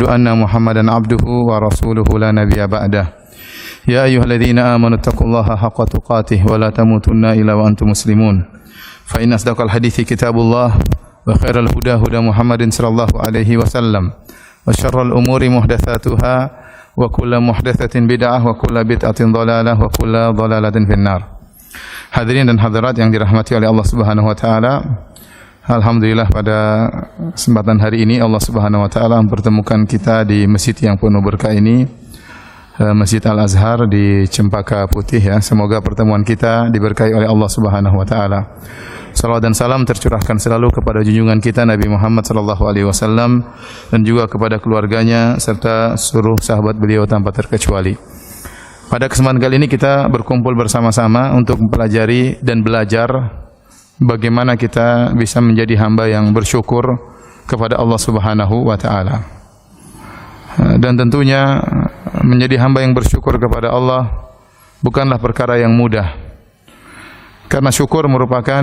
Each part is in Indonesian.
أشهد أن محمدا عبده ورسوله لا نبي بعده يا أيها الذين آمنوا اتقوا الله حق تقاته ولا تموتن إلا وأنتم مسلمون فإن أصدق الحديث كتاب الله وخير الهدى هدى محمد صلى الله عليه وسلم وشر الأمور محدثاتها وكل محدثة بدعة وكل بدعة ضلالة وكل ضلالة في النار. Hadirin dan hadirat yang dirahmati oleh Allah Subhanahu wa taala. Alhamdulillah pada kesempatan hari ini Allah Subhanahu wa taala mempertemukan kita di masjid yang penuh berkah ini, Masjid Al-Azhar di Cempaka Putih ya. Semoga pertemuan kita diberkahi oleh Allah Subhanahu wa taala. Salawat dan salam tercurahkan selalu kepada junjungan kita Nabi Muhammad sallallahu alaihi wasallam dan juga kepada keluarganya serta seluruh sahabat beliau tanpa terkecuali. Pada kesempatan kali ini kita berkumpul bersama-sama untuk mempelajari dan belajar bagaimana kita bisa menjadi hamba yang bersyukur kepada Allah Subhanahu wa taala. Dan tentunya menjadi hamba yang bersyukur kepada Allah bukanlah perkara yang mudah. Karena syukur merupakan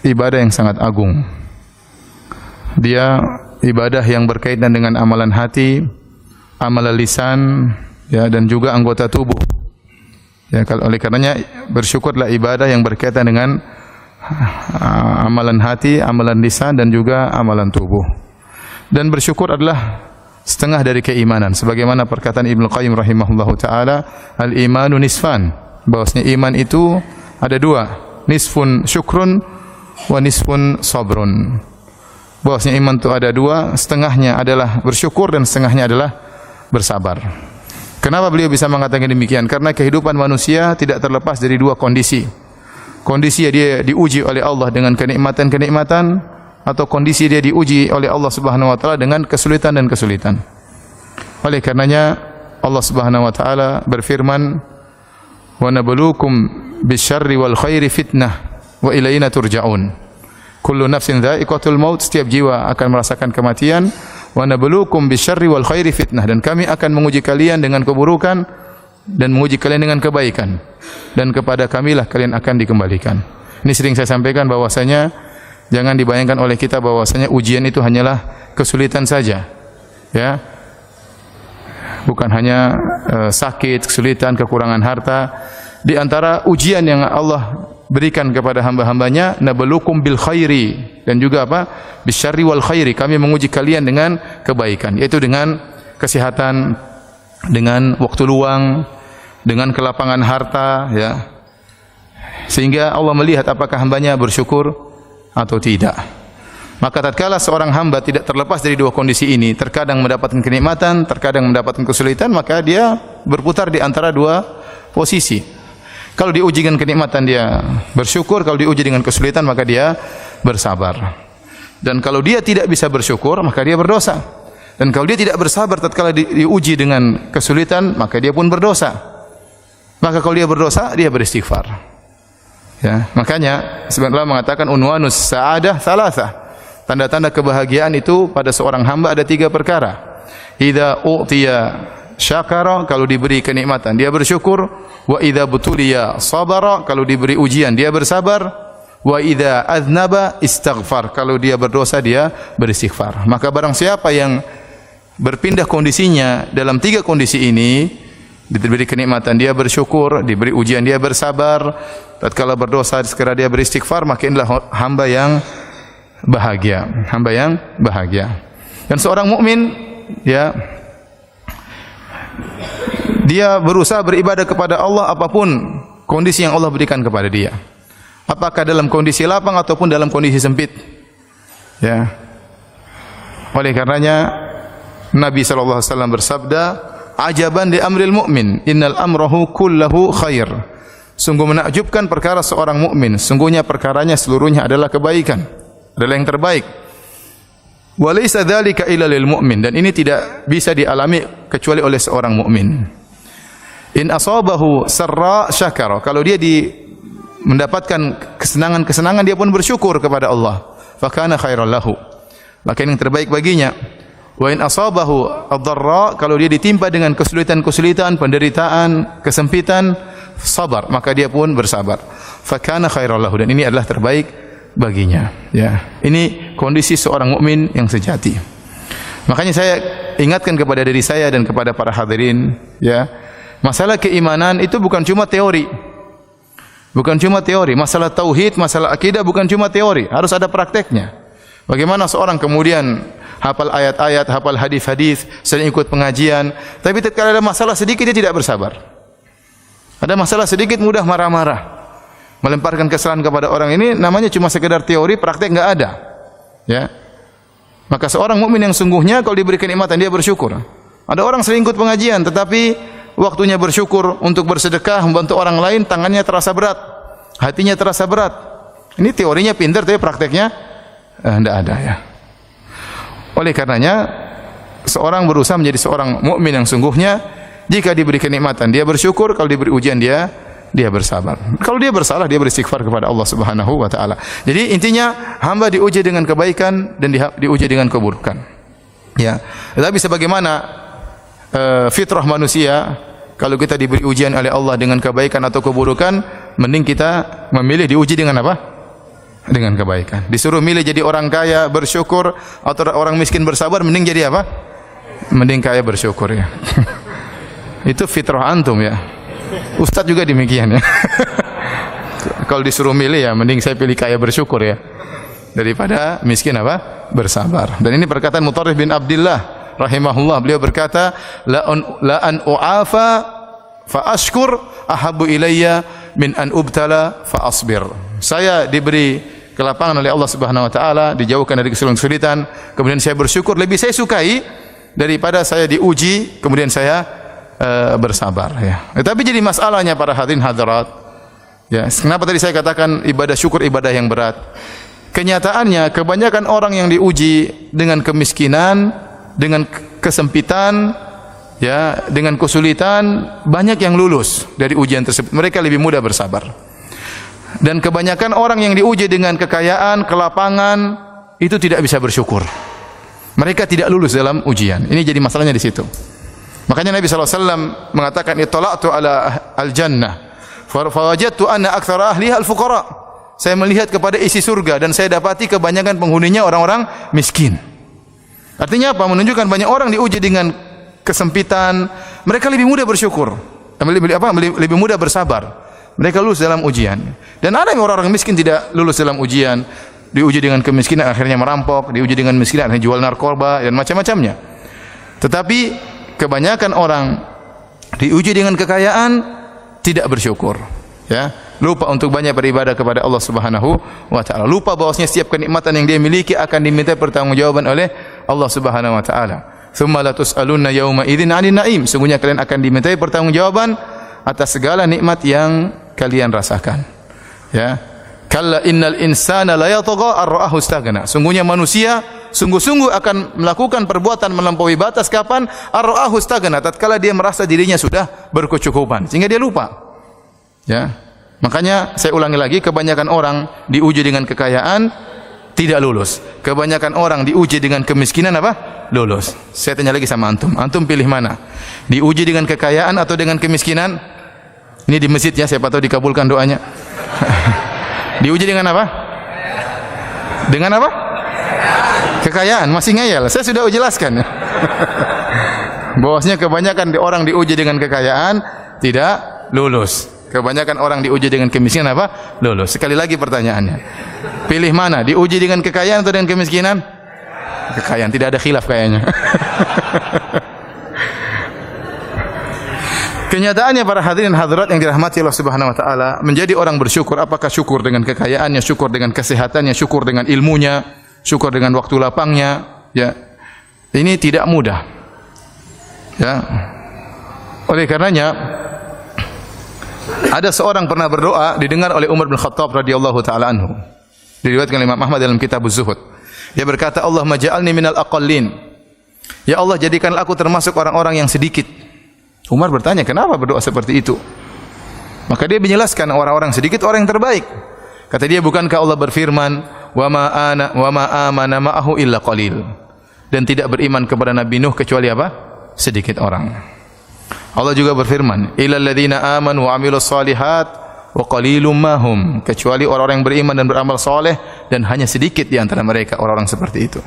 ibadah yang sangat agung. Dia ibadah yang berkaitan dengan amalan hati, amalan lisan, ya, dan juga anggota tubuh. Ya, oleh karenanya bersyukurlah ibadah yang berkaitan dengan amalan hati, amalan lisan dan juga amalan tubuh. Dan bersyukur adalah setengah dari keimanan. Sebagaimana perkataan Ibnu Qayyim rahimahullahu taala, al-imanu nisfan. Bahwasanya iman itu ada dua, nisfun syukrun wa nisfun sabrun. Bahwasanya iman itu ada dua, setengahnya adalah bersyukur dan setengahnya adalah bersabar. Kenapa beliau bisa mengatakan demikian? Karena kehidupan manusia tidak terlepas dari dua kondisi. Kondisi dia diuji oleh Allah dengan kenikmatan-kenikmatan, atau kondisi dia diuji oleh Allah Subhanahu wa taala dengan kesulitan dan kesulitan. Oleh karenanya Allah Subhanahu wa taala berfirman, "Wa nabluukum bisyarri wal khairi fitnah wa ilaina turja'un." Kullu nafsin dha'iqatul maut, setiap jiwa akan merasakan kematian. Wa nabluukum bisyarri wal khairi fitnah, dan kami akan menguji kalian dengan keburukan dan menguji kalian dengan kebaikan, dan kepada kamilah kalian akan dikembalikan. Ini sering saya sampaikan bahwasanya jangan dibayangkan oleh kita bahwasanya ujian itu hanyalah kesulitan saja. Ya. Bukan hanya sakit, kesulitan, kekurangan harta. Di antara ujian yang Allah berikan kepada hamba-hambanya, nabluukum bil khairi, dan juga apa? Bisyarri wal khairi, kami menguji kalian dengan kebaikan, yaitu dengan kesehatan, dengan waktu luang, dengan kelapangan harta, ya. Sehingga Allah melihat apakah hambanya bersyukur atau tidak. Maka tatkala seorang hamba tidak terlepas dari dua kondisi ini, terkadang mendapatkan kenikmatan, terkadang mendapatkan kesulitan, maka dia berputar di antara dua posisi. Kalau diuji dengan kenikmatan dia bersyukur, kalau diuji dengan kesulitan maka dia bersabar. Dan kalau dia tidak bisa bersyukur maka dia berdosa. Dan kalau dia tidak bersabar tatkala diuji dengan kesulitan maka dia pun berdosa. Maka kalau dia berdosa dia beristighfar. Ya, makanya sebenarnya mengatakan unwanus sa'adah thalatha. Tanda-tanda kebahagiaan itu pada seorang hamba ada tiga perkara. Idza u'tiya syakara, kalau diberi kenikmatan dia bersyukur. Wa idza butuliya sabara, kalau diberi ujian dia bersabar. Wa idza aznaba istaghfar, kalau dia berdosa dia beristighfar. Maka barang siapa yang berpindah kondisinya dalam tiga kondisi ini, diberi kenikmatan dia bersyukur, diberi ujian dia bersabar, tatkala berdosa segera dia beristighfar, maka inilah hamba yang bahagia, hamba yang bahagia. Dan seorang mukmin, ya, dia berusaha beribadah kepada Allah apapun kondisi yang Allah berikan kepada dia. Apakah dalam kondisi lapang ataupun dalam kondisi sempit. Ya. Oleh karenanya Nabi sallallahu alaihi wasallam bersabda, "Ajaban li amril mu'min, innal amrahu kullahu khair." Sungguh menakjubkan perkara seorang mukmin, sungguhnya perkaranya seluruhnya adalah kebaikan, adalah yang terbaik. Wa laysa dzalika illa lil mu'min, dan ini tidak bisa dialami kecuali oleh seorang mukmin. In asabahu sarra syakara, kalau dia mendapatkan kesenangan-kesenangan dia pun bersyukur kepada Allah. Fa kana khairan lahu, maka yang terbaik baginya. Wa in asabahu ad-dharra, kalau dia ditimpa dengan kesulitan-kesulitan, penderitaan, kesempitan, sabar, maka dia pun bersabar. Fa kana khairan lahu, dan ini adalah terbaik baginya. Ya, ini kondisi seorang mukmin yang sejati. Makanya saya ingatkan kepada diri saya dan kepada para hadirin, ya. Masalah keimanan itu bukan cuma teori. Bukan cuma teori, masalah tauhid, masalah akidah bukan cuma teori, harus ada prakteknya. Bagaimana seorang kemudian hafal ayat-ayat, hafal hadis-hadis, sering ikut pengajian, tapi tatkala ada masalah sedikit dia tidak bersabar. Ada masalah sedikit mudah marah-marah. Melemparkan kesalahan kepada orang ini namanya cuma sekedar teori, praktek enggak ada. Ya. Maka seorang mukmin yang sungguhnya kalau diberi kenikmatan dia bersyukur. Ada orang sering ikut pengajian tetapi waktunya bersyukur untuk bersedekah, membantu orang lain, tangannya terasa berat, hatinya terasa berat. Ini teorinya pintar tapi prakteknya tidak ada, ya. Oleh karenanya seorang berusaha menjadi seorang mukmin yang sungguhnya. Jika diberi kenikmatan dia bersyukur, kalau diberi ujian dia bersabar. Kalau dia bersalah dia beristighfar kepada Allah Subhanahu wa taala. Jadi intinya hamba diuji dengan kebaikan dan diuji dengan keburukan. Ya. Tetapi sebagaimana fitrah manusia, kalau kita diberi ujian oleh Allah dengan kebaikan atau keburukan, mending kita memilih diuji dengan apa? Dengan kebaikan. Disuruh milih jadi orang kaya bersyukur atau orang miskin bersabar, mending jadi apa? Mending kaya bersyukur, ya. Itu fitrah antum, ya. Ustadz juga demikian, ya. Kalau disuruh milih, ya mending saya pilih kaya bersyukur, ya, daripada miskin apa? Bersabar. Dan ini perkataan Mutarrif bin Abdullah rahimahullah, beliau berkata, la an u'afa fa ashkur ahabbu ilayya min an ubtala fa asbir. Saya diberi kelapangan oleh Allah Subhanahu wa taala, dijauhkan dari kesulitan, kemudian saya bersyukur, lebih saya sukai daripada saya diuji kemudian saya bersabar, ya. Tetapi jadi masalahnya para hadirin hadirat, ya, kenapa tadi saya katakan ibadah syukur ibadah yang berat? Kenyataannya kebanyakan orang yang diuji dengan kemiskinan, dengan kesempitan, ya, dengan kesulitan, banyak yang lulus dari ujian tersebut. Mereka lebih mudah bersabar. Dan kebanyakan orang yang diuji dengan kekayaan, kelapangan, itu tidak bisa bersyukur. Mereka tidak lulus dalam ujian. Ini jadi masalahnya di situ. Makanya Nabi SAW mengatakan, "Ittala'tu ala al-jannah, fawajadtu anna aktsara ahliha al-fuqara." Saya melihat kepada isi surga dan saya dapati kebanyakan penghuninya orang-orang miskin. Artinya apa? Menunjukkan banyak orang diuji dengan kesempitan, mereka lebih mudah bersyukur, lebih mudah bersabar. Mereka lulus dalam ujian. Dan ada yang orang-orang miskin tidak lulus dalam ujian, diuji dengan kemiskinan akhirnya merampok, diuji dengan kemiskinan akhirnya jual narkoba dan macam-macamnya. Tetapi kebanyakan orang diuji dengan kekayaan tidak bersyukur, ya. Lupa untuk banyak beribadah kepada Allah Subhanahu wa taala. Lupa bahwasanya setiap kenikmatan yang dia miliki akan diminta pertanggungjawaban oleh Allah Subhanahu wa taala. Tsumma la tus'alunna yauma idzin 'anil na'im. Sungguhnya kalian akan dimintai pertanggungjawaban atas segala nikmat yang kalian rasakan. Ya. Kalla innal insana la yatagha ar-ra'ahu istaghna. Sungguhnya manusia sungguh-sungguh akan melakukan perbuatan melampaui batas kapan? Ar-ra'ahu istaghna, tatkala dia merasa dirinya sudah berkecukupan sehingga dia lupa. Ya. Makanya saya ulangi lagi, kebanyakan orang diuji dengan kekayaan tidak lulus. Kebanyakan orang diuji dengan kemiskinan apa? Lulus. Saya tanya lagi sama antum. Antum pilih mana? Diuji dengan kekayaan atau dengan kemiskinan? Ini di masjid, ya, siapa tahu dikabulkan doanya. Diuji dengan apa? Dengan apa? Kekayaan. Masih ngeyel. Saya sudah jelaskan. Bahwasanya kebanyakan orang diuji dengan kekayaan tidak lulus. Kebanyakan orang diuji dengan kemiskinan apa? Lulus. Sekali lagi pertanyaannya. Pilih mana? Diuji dengan kekayaan atau dengan kemiskinan? Kekayaan. Tidak ada khilaf kayaknya. Kenyataannya para hadirin hadirat yang dirahmati Allah Subhanahu wa taala, menjadi orang bersyukur, apakah syukur dengan kekayaannya, syukur dengan kesehatannya, syukur dengan ilmunya, syukur dengan waktu lapangnya, ya. Ini tidak mudah. Ya. Oleh karenanya ada seorang pernah berdoa didengar oleh Umar bin Khattab radhiyallahu taala anhu. Diriwayatkan oleh Imam Ahmad dalam kitab Az-Zuhud. Dia berkata, "Allahumma ja'alni minal aqallin." Ya Allah, jadikanlah aku termasuk orang-orang yang sedikit. Umar bertanya, kenapa berdoa seperti itu? Maka dia menjelaskan, orang-orang sedikit orang yang terbaik. Kata dia, bukankah Allah berfirman, "Wa ma amana ma'ahu illa qalil." Dan tidak beriman kepada Nabi Nuh kecuali apa? Sedikit orang. Allah juga berfirman, "Illal ladzina amanu wa 'amilus shalihat wa qalilum ma hum." Kecuali orang-orang yang beriman dan beramal saleh, dan hanya sedikit di antara mereka orang-orang seperti itu.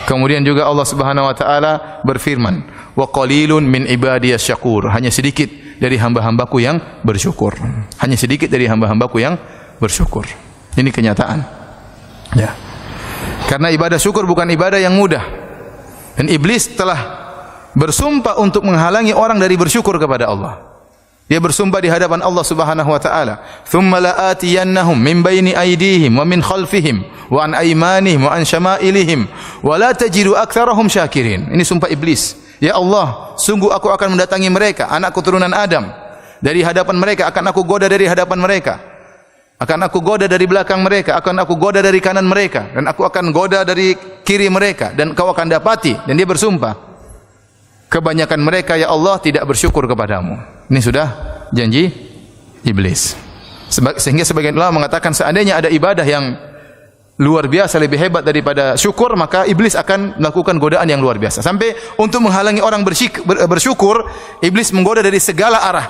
Kemudian juga Allah Subhanahu wa taala berfirman, "Wa qalilun min ibadiyas syakur." Hanya sedikit dari hamba-hambaku yang bersyukur. Hanya sedikit dari hamba-hambaku yang bersyukur. Ini kenyataan. Ya. Karena ibadah syukur bukan ibadah yang mudah. Dan iblis telah bersumpah untuk menghalangi orang dari bersyukur kepada Allah. Dia bersumpah di hadapan Allah Subhanahu wa taala, "Tsumma la'atiyannahum min baini aydihim wa min khalfihim wa an aymanihim wa an syama'ilihim wa la tajidu aktsarahum syakirin." Ini sumpah iblis. Ya Allah, sungguh aku akan mendatangi mereka, anak keturunan Adam, dari hadapan mereka, akan aku goda dari hadapan mereka. Akan aku goda dari belakang mereka, akan aku goda dari kanan mereka, dan aku akan goda dari kiri mereka, dan kau akan dapati. Dan dia bersumpah, kebanyakan mereka ya Allah tidak bersyukur kepadamu. Ini sudah janji iblis. Sehingga sebagian ulama mengatakan seandainya ada ibadah yang luar biasa lebih hebat daripada syukur, maka iblis akan melakukan godaan yang luar biasa. Sampai untuk menghalangi orang bersyukur, iblis menggoda dari segala arah.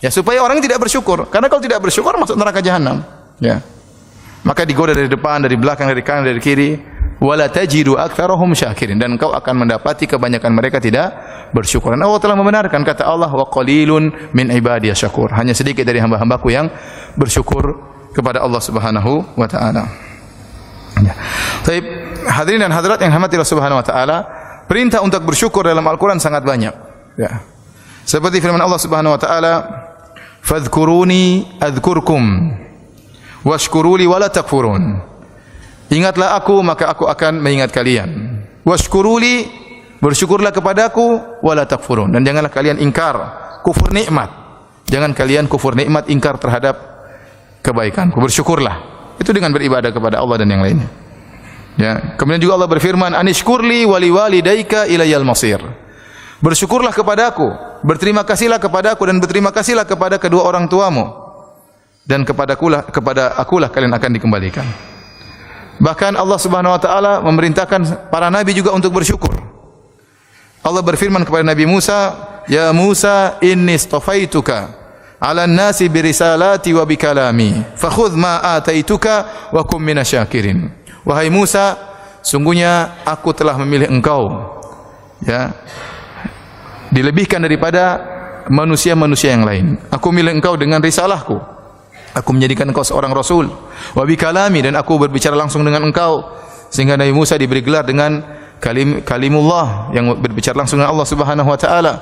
Ya, supaya orang tidak bersyukur. Karena kalau tidak bersyukur masuk neraka jahanam. Ya. Maka digoda dari depan, dari belakang, dari kanan, dari kiri. Wala tajidu aktsarahum syakirin, dan engkau akan mendapati kebanyakan mereka tidak bersyukur. Dan Allah telah membenarkan kata Allah, wa qalilun min ibadiyas syakur. Hanya sedikit dari hamba-hambaku yang bersyukur kepada Allah Subhanahu wa taala. Ya. Baik, hadirin dan hadirat yang dirahmati Allah Subhanahu wa taala, perintah untuk bersyukur dalam Al-Qur'an sangat banyak. Ya. Seperti firman Allah Subhanahu wa taala, "Fadhkuruni adzkurkum washkuruli wala takfurun." Ingatlah aku, maka aku akan mengingat kalian. Washkuruli, bersyukurlah kepadaku, wala takfurun, dan janganlah kalian ingkar, kufur nikmat. Jangan kalian kufur nikmat, ingkar terhadap kebaikanku. Bersyukurlah. Itu dengan beribadah kepada Allah dan yang lainnya. Ya. Kemudian juga Allah berfirman, "Anishkurli wali walidayka ilayal masir." Bersyukurlah kepadaku, berterima kasihlah kepadaku, dan berterima kasihlah kepada kedua orang tuamu, dan kepada akulah kalian akan dikembalikan. Bahkan Allah Subhanahu wa taala memerintahkan para nabi juga untuk bersyukur. Allah berfirman kepada Nabi Musa, "Ya Musa, inni istafaituka 'alan nasi bi risalati wa bi kalami, fakhudh ma ataituka wa kum minasyakirin." Wahai Musa, sungguhnya aku telah memilih engkau, ya, dilebihkan daripada manusia-manusia yang lain. Aku milih engkau dengan risalahku. Aku menjadikan engkau seorang rasul. Wa bi kalami, dan aku berbicara langsung dengan engkau. Sehingga Nabi Musa diberi gelar dengan kalimullah, yang berbicara langsung dengan Allah Subhanahu wa taala.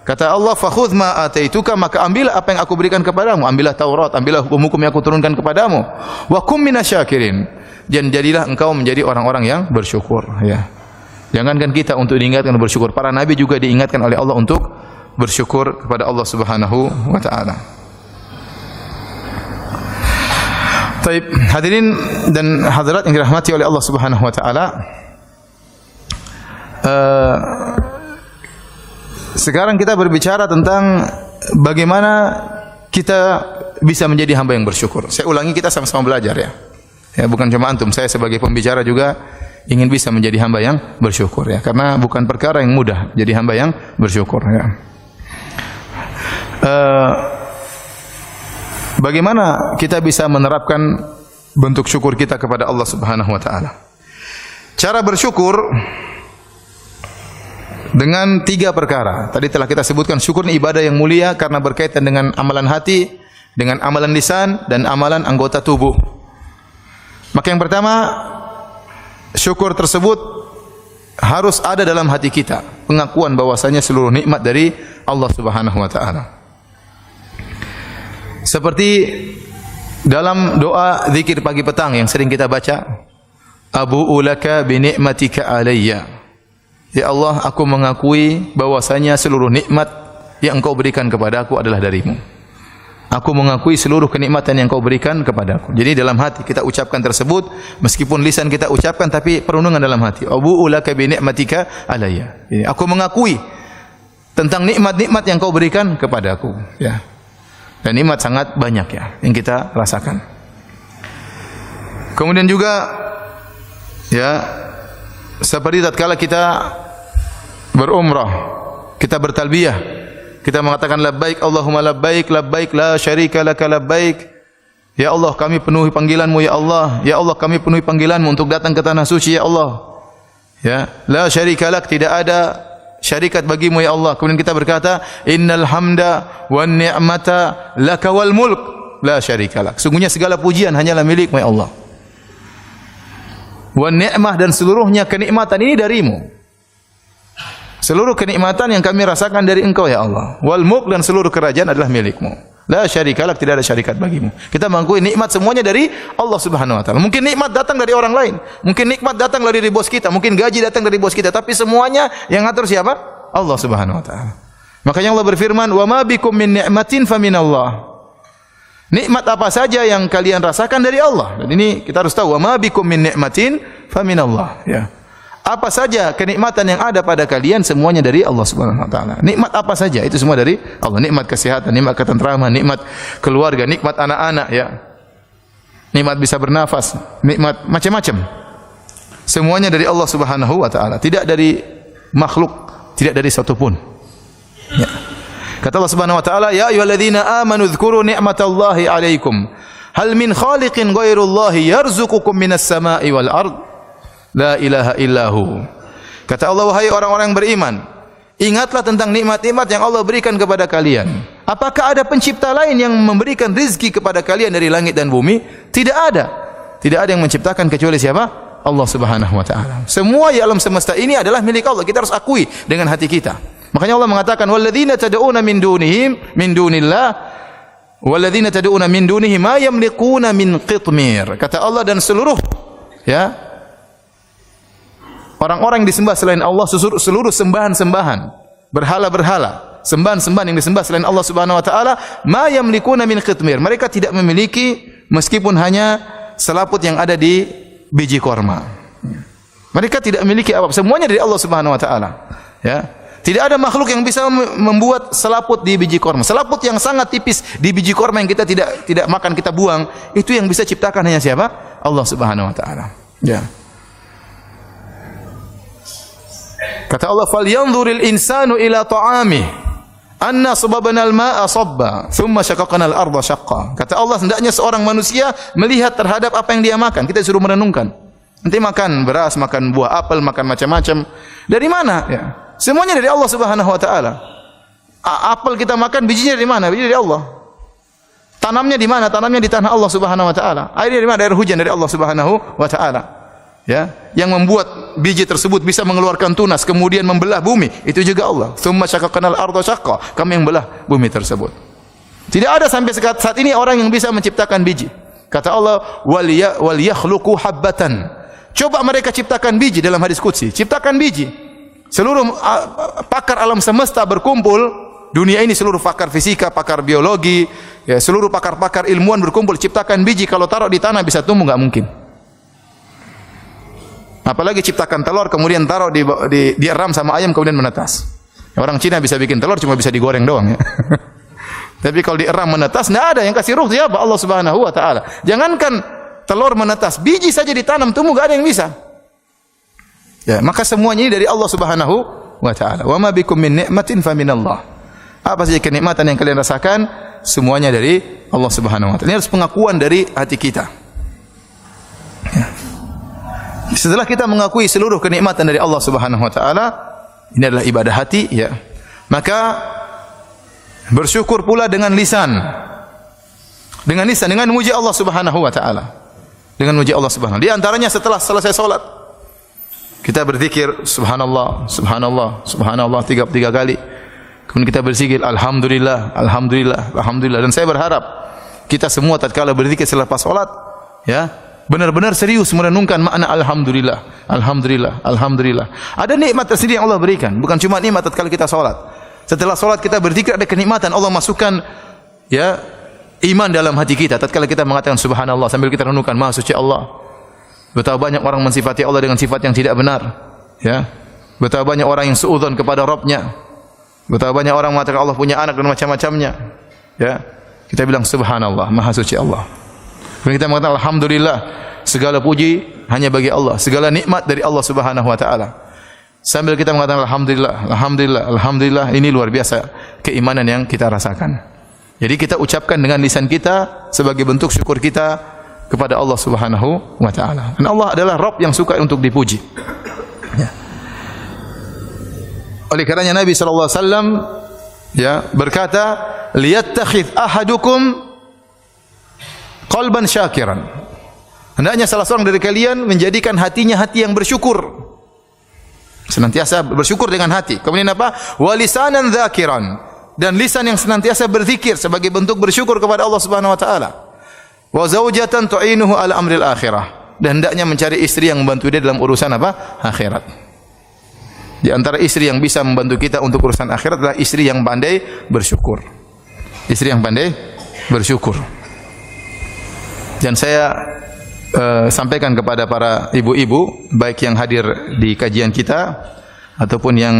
Kata Allah, "Fakhudh ma ataituka," maka ambillah apa yang aku berikan kepadamu. Ambillah Taurat, ambillah hukum-hukum yang aku turunkan kepadamu. Wa kum minasyakirin, dan jadilah engkau menjadi orang-orang yang bersyukur, ya. Jangankan kita untuk diingatkan bersyukur, para nabi juga diingatkan oleh Allah untuk bersyukur kepada Allah Subhanahu wa taala. Baik, hadirin dan hadirat yang dirahmati oleh Allah Subhanahu wa taala. Sekarang kita berbicara tentang bagaimana kita bisa menjadi hamba yang bersyukur. Saya ulangi, kita sama-sama belajar, ya. Ya, bukan cuma antum, saya sebagai pembicara juga ingin bisa menjadi hamba yang bersyukur, ya. Karena bukan perkara yang mudah jadi hamba yang bersyukur, ya. Bagaimana kita bisa menerapkan bentuk syukur kita kepada Allah Subhanahu wa taala? Cara bersyukur dengan 3 perkara. Tadi telah kita sebutkan, syukur ini ibadah yang mulia karena berkaitan dengan amalan hati, dengan amalan lisan, dan amalan anggota tubuh. Maka yang pertama, syukur tersebut harus ada dalam hati kita, pengakuan bahwasanya seluruh nikmat dari Allah Subhanahu wa taala. Seperti dalam doa zikir pagi petang yang sering kita baca, Abu'u laka bi ni'matika alayya. Ya Allah, aku mengakui bahwasanya seluruh nikmat yang Engkau berikan kepadaku adalah darimu. Aku mengakui seluruh kenikmatan yang Engkau berikan kepadaku. Jadi dalam hati kita ucapkan tersebut, meskipun lisan kita ucapkan tapi perenungan dalam hati. Abu'u laka bi ni'matika alayya. Jadi, aku mengakui tentang nikmat-nikmat yang Engkau berikan kepadaku, ya. Dan nikmat sangat banyak, ya, yang kita rasakan. Kemudian juga, ya, seperti tatkala kita berumrah, kita bertalbiyah, kita mengatakan labbaik Allahumma labbaik, labbaik la syarika laka labbaik. Ya Allah, kami penuhi panggilan-Mu, ya Allah. Ya Allah, kami penuhi panggilan-Mu untuk datang ke tanah suci, ya Allah. Ya, la syarika lak, tidak ada syarikat bagimu ya Allah. Kemudian kita berkata, innal hamda wan ni'mata laka wal mulk la syarika lak. Sungguhnya segala pujian hanyalah milikmu ya Allah. Wan ni'mah, dan seluruhnya kenikmatan ini darimu. Seluruh kenikmatan yang kami rasakan dari Engkau ya Allah. Wal mulk, dan seluruh kerajaan adalah milikmu. La syarika lak, tidak ada syarikat bagimu. Kita mengakui nikmat semuanya dari Allah Subhanahu wa taala. Mungkin nikmat datang dari orang lain, mungkin nikmat datang dari bos kita, mungkin gaji datang dari bos kita, tapi semuanya yang ngatur siapa? Allah Subhanahu wa taala. Makanya Allah berfirman, "Wa ma bikum min ni'matin faminallah." Nikmat apa saja yang kalian rasakan dari Allah. Dan ini kita harus tahu, "Wa ma bikum min ni'matin faminallah." Ya. Apa saja kenikmatan yang ada pada kalian semuanya dari Allah Subhanahu wa taala. Nikmat apa saja itu semua dari Allah. Nikmat kesehatan, nikmat ketentraman, nikmat keluarga, nikmat anak-anak ya. Nikmat bisa bernafas, nikmat macam-macam. Semuanya dari Allah Subhanahu wa taala, tidak dari makhluk, tidak dari satu pun. Ya. Kata Allah Subhanahu wa taala, "Ya ayyuhalladzina amanu dzkuru ni'matallahi 'alaikum. Hal min khaliqin ghairullahi yarzuqukum minas sama'i wal ard." La ilaha illahu. Kata Allah, wahai orang-orang yang beriman, ingatlah tentang nikmat-nikmat yang Allah berikan kepada kalian. Apakah ada pencipta lain yang memberikan rizki kepada kalian dari langit dan bumi? Tidak ada. Tidak ada yang menciptakan kecuali siapa? Allah Subhanahu wa taala. Semua di alam semesta ini adalah milik Allah. Kita harus akui dengan hati kita. Makanya Allah mengatakan, walladzina tad'una min dunillah walladzina tad'una min dunihi ma yamliquna min qitmir. Kata Allah, dan seluruh ya orang-orang yang disembah selain Allah, seluruh sembahan-sembahan, berhala-berhala, sembahan-sembahan yang disembah selain Allah Subhanahu wa taala, ma yamlikuna min qitmir. Mereka tidak memiliki meskipun hanya selaput yang ada di biji korma. Mereka tidak memiliki apa-apa, semuanya dari Allah Subhanahu wa taala. Ya. Tidak ada makhluk yang bisa membuat selaput di biji korma. Selaput yang sangat tipis di biji korma yang kita tidak makan, kita buang, itu yang bisa ciptakan hanya siapa? Allah Subhanahu wa taala. Ya. Kata Allah, "Falyanzuril insanu ila ta'amih, anna sababna al-ma'a sabba, thumma syaqaqna al-ardha syaqqa." Kata Allah, hendaknya seorang manusia melihat terhadap apa yang dia makan. Kita disuruh merenungkan. Nanti makan beras, makan buah apel, makan macam-macam. Dari mana? Ya. Semuanya dari Allah Subhanahu wa taala. Apel kita makan, bijinya dari mana? Biji dari Allah. Tanamnya di mana? Tanamnya di tanah Allah Subhanahu wa taala. Airnya dari mana? Air hujan dari Allah Subhanahu wa taala. Ya, yang membuat biji tersebut bisa mengeluarkan tunas kemudian membelah bumi, itu juga Allah. Tsumma syaqqaqnal arda syaqqa, kami yang belah bumi tersebut. Tidak ada sampai saat ini orang yang bisa menciptakan biji. Kata Allah, wal yakhluqu habbatan. Coba mereka ciptakan biji dalam hadis qudsi, ciptakan biji. Seluruh pakar alam semesta berkumpul, dunia ini seluruh pakar fisika, pakar biologi, ya, seluruh pakar-pakar ilmuwan berkumpul ciptakan biji, kalau taruh di tanah bisa tumbuh? Enggak mungkin. Apalagi ciptakan telur kemudian taruh dieram sama ayam kemudian menetas. Orang Cina bisa bikin telur cuma bisa digoreng doang ya. Tapi kalau dieram menetas enggak ada yang kasih ruh siapa? Allah Subhanahu wa taala. Jangankan telur menetas, biji saja ditanam tumbuh enggak ada yang bisa. Ya, maka semuanya ini dari Allah Subhanahu wa taala. Wa ma bikum min ni'matin faminallah. Apa saja kenikmatan yang kalian rasakan semuanya dari Allah Subhanahu wa taala. Ini harus pengakuan dari hati kita. Ya. Setelah kita mengakui seluruh kenikmatan dari Allah Subhanahu wa taala, ini adalah ibadah hati ya. Maka bersyukur pula dengan lisan. Dengan lisan, dengan memuji Allah Subhanahu wa taala. Dengan memuji Allah Subhanahu. Di antaranya setelah selesai salat kita berzikir subhanallah, subhanallah, subhanallah 3 kali. Kemudian kita berzikir alhamdulillah, alhamdulillah, alhamdulillah. Dan saya berharap kita semua tatkala berzikir selepas salat ya, benar-benar serius merenungkan makna alhamdulillah, alhamdulillah, alhamdulillah. Ada nikmat tersendiri yang Allah berikan, bukan cuma nikmat tatkala kita salat. Setelah salat kita berzikir, ada kenikmatan Allah masukkan ya iman dalam hati kita tatkala kita mengatakan subhanallah sambil kita renungkan maha suci Allah. Betapa banyak orang mensifati Allah dengan sifat yang tidak benar, ya. Betapa banyak orang yang suudzon kepada Rabb-Nya. Betapa banyak orang mengatakan Allah punya anak dan macam-macamnya, ya. Kita bilang subhanallah, maha suci Allah. Kemudian kita mengatakan alhamdulillah, segala puji hanya bagi Allah, segala nikmat dari Allah Subhanahu wa taala. Sambil kita mengatakan alhamdulillah, alhamdulillah, alhamdulillah, ini luar biasa keimanan yang kita rasakan. Jadi kita ucapkan dengan lisan kita sebagai bentuk syukur kita kepada Allah Subhanahu wa taala. Dan Allah adalah Rabb yang suka untuk dipuji. Ya. Oleh karenanya Nabi sallallahu alaihi wasallam ya berkata, "Liyattakhidh ahadukum qalban syakiran." Hendaknya salah seorang dari kalian menjadikan hatinya hati yang bersyukur. Senantiasa bersyukur dengan hati. Kemudian apa? Wa lisanan dzakiran, dan lisan yang senantiasa berzikir sebagai bentuk bersyukur kepada Allah Subhanahu wa taala. Wa zaujatan tu'inuhu ala amril akhirah, dan hendaknya mencari istri yang membantu dia dalam urusan apa? Akhirat. Di antara istri yang bisa membantu kita untuk urusan akhirat adalah istri yang pandai bersyukur. Istri yang pandai bersyukur. Dan saya sampaikan kepada para ibu-ibu, baik yang hadir di kajian kita ataupun yang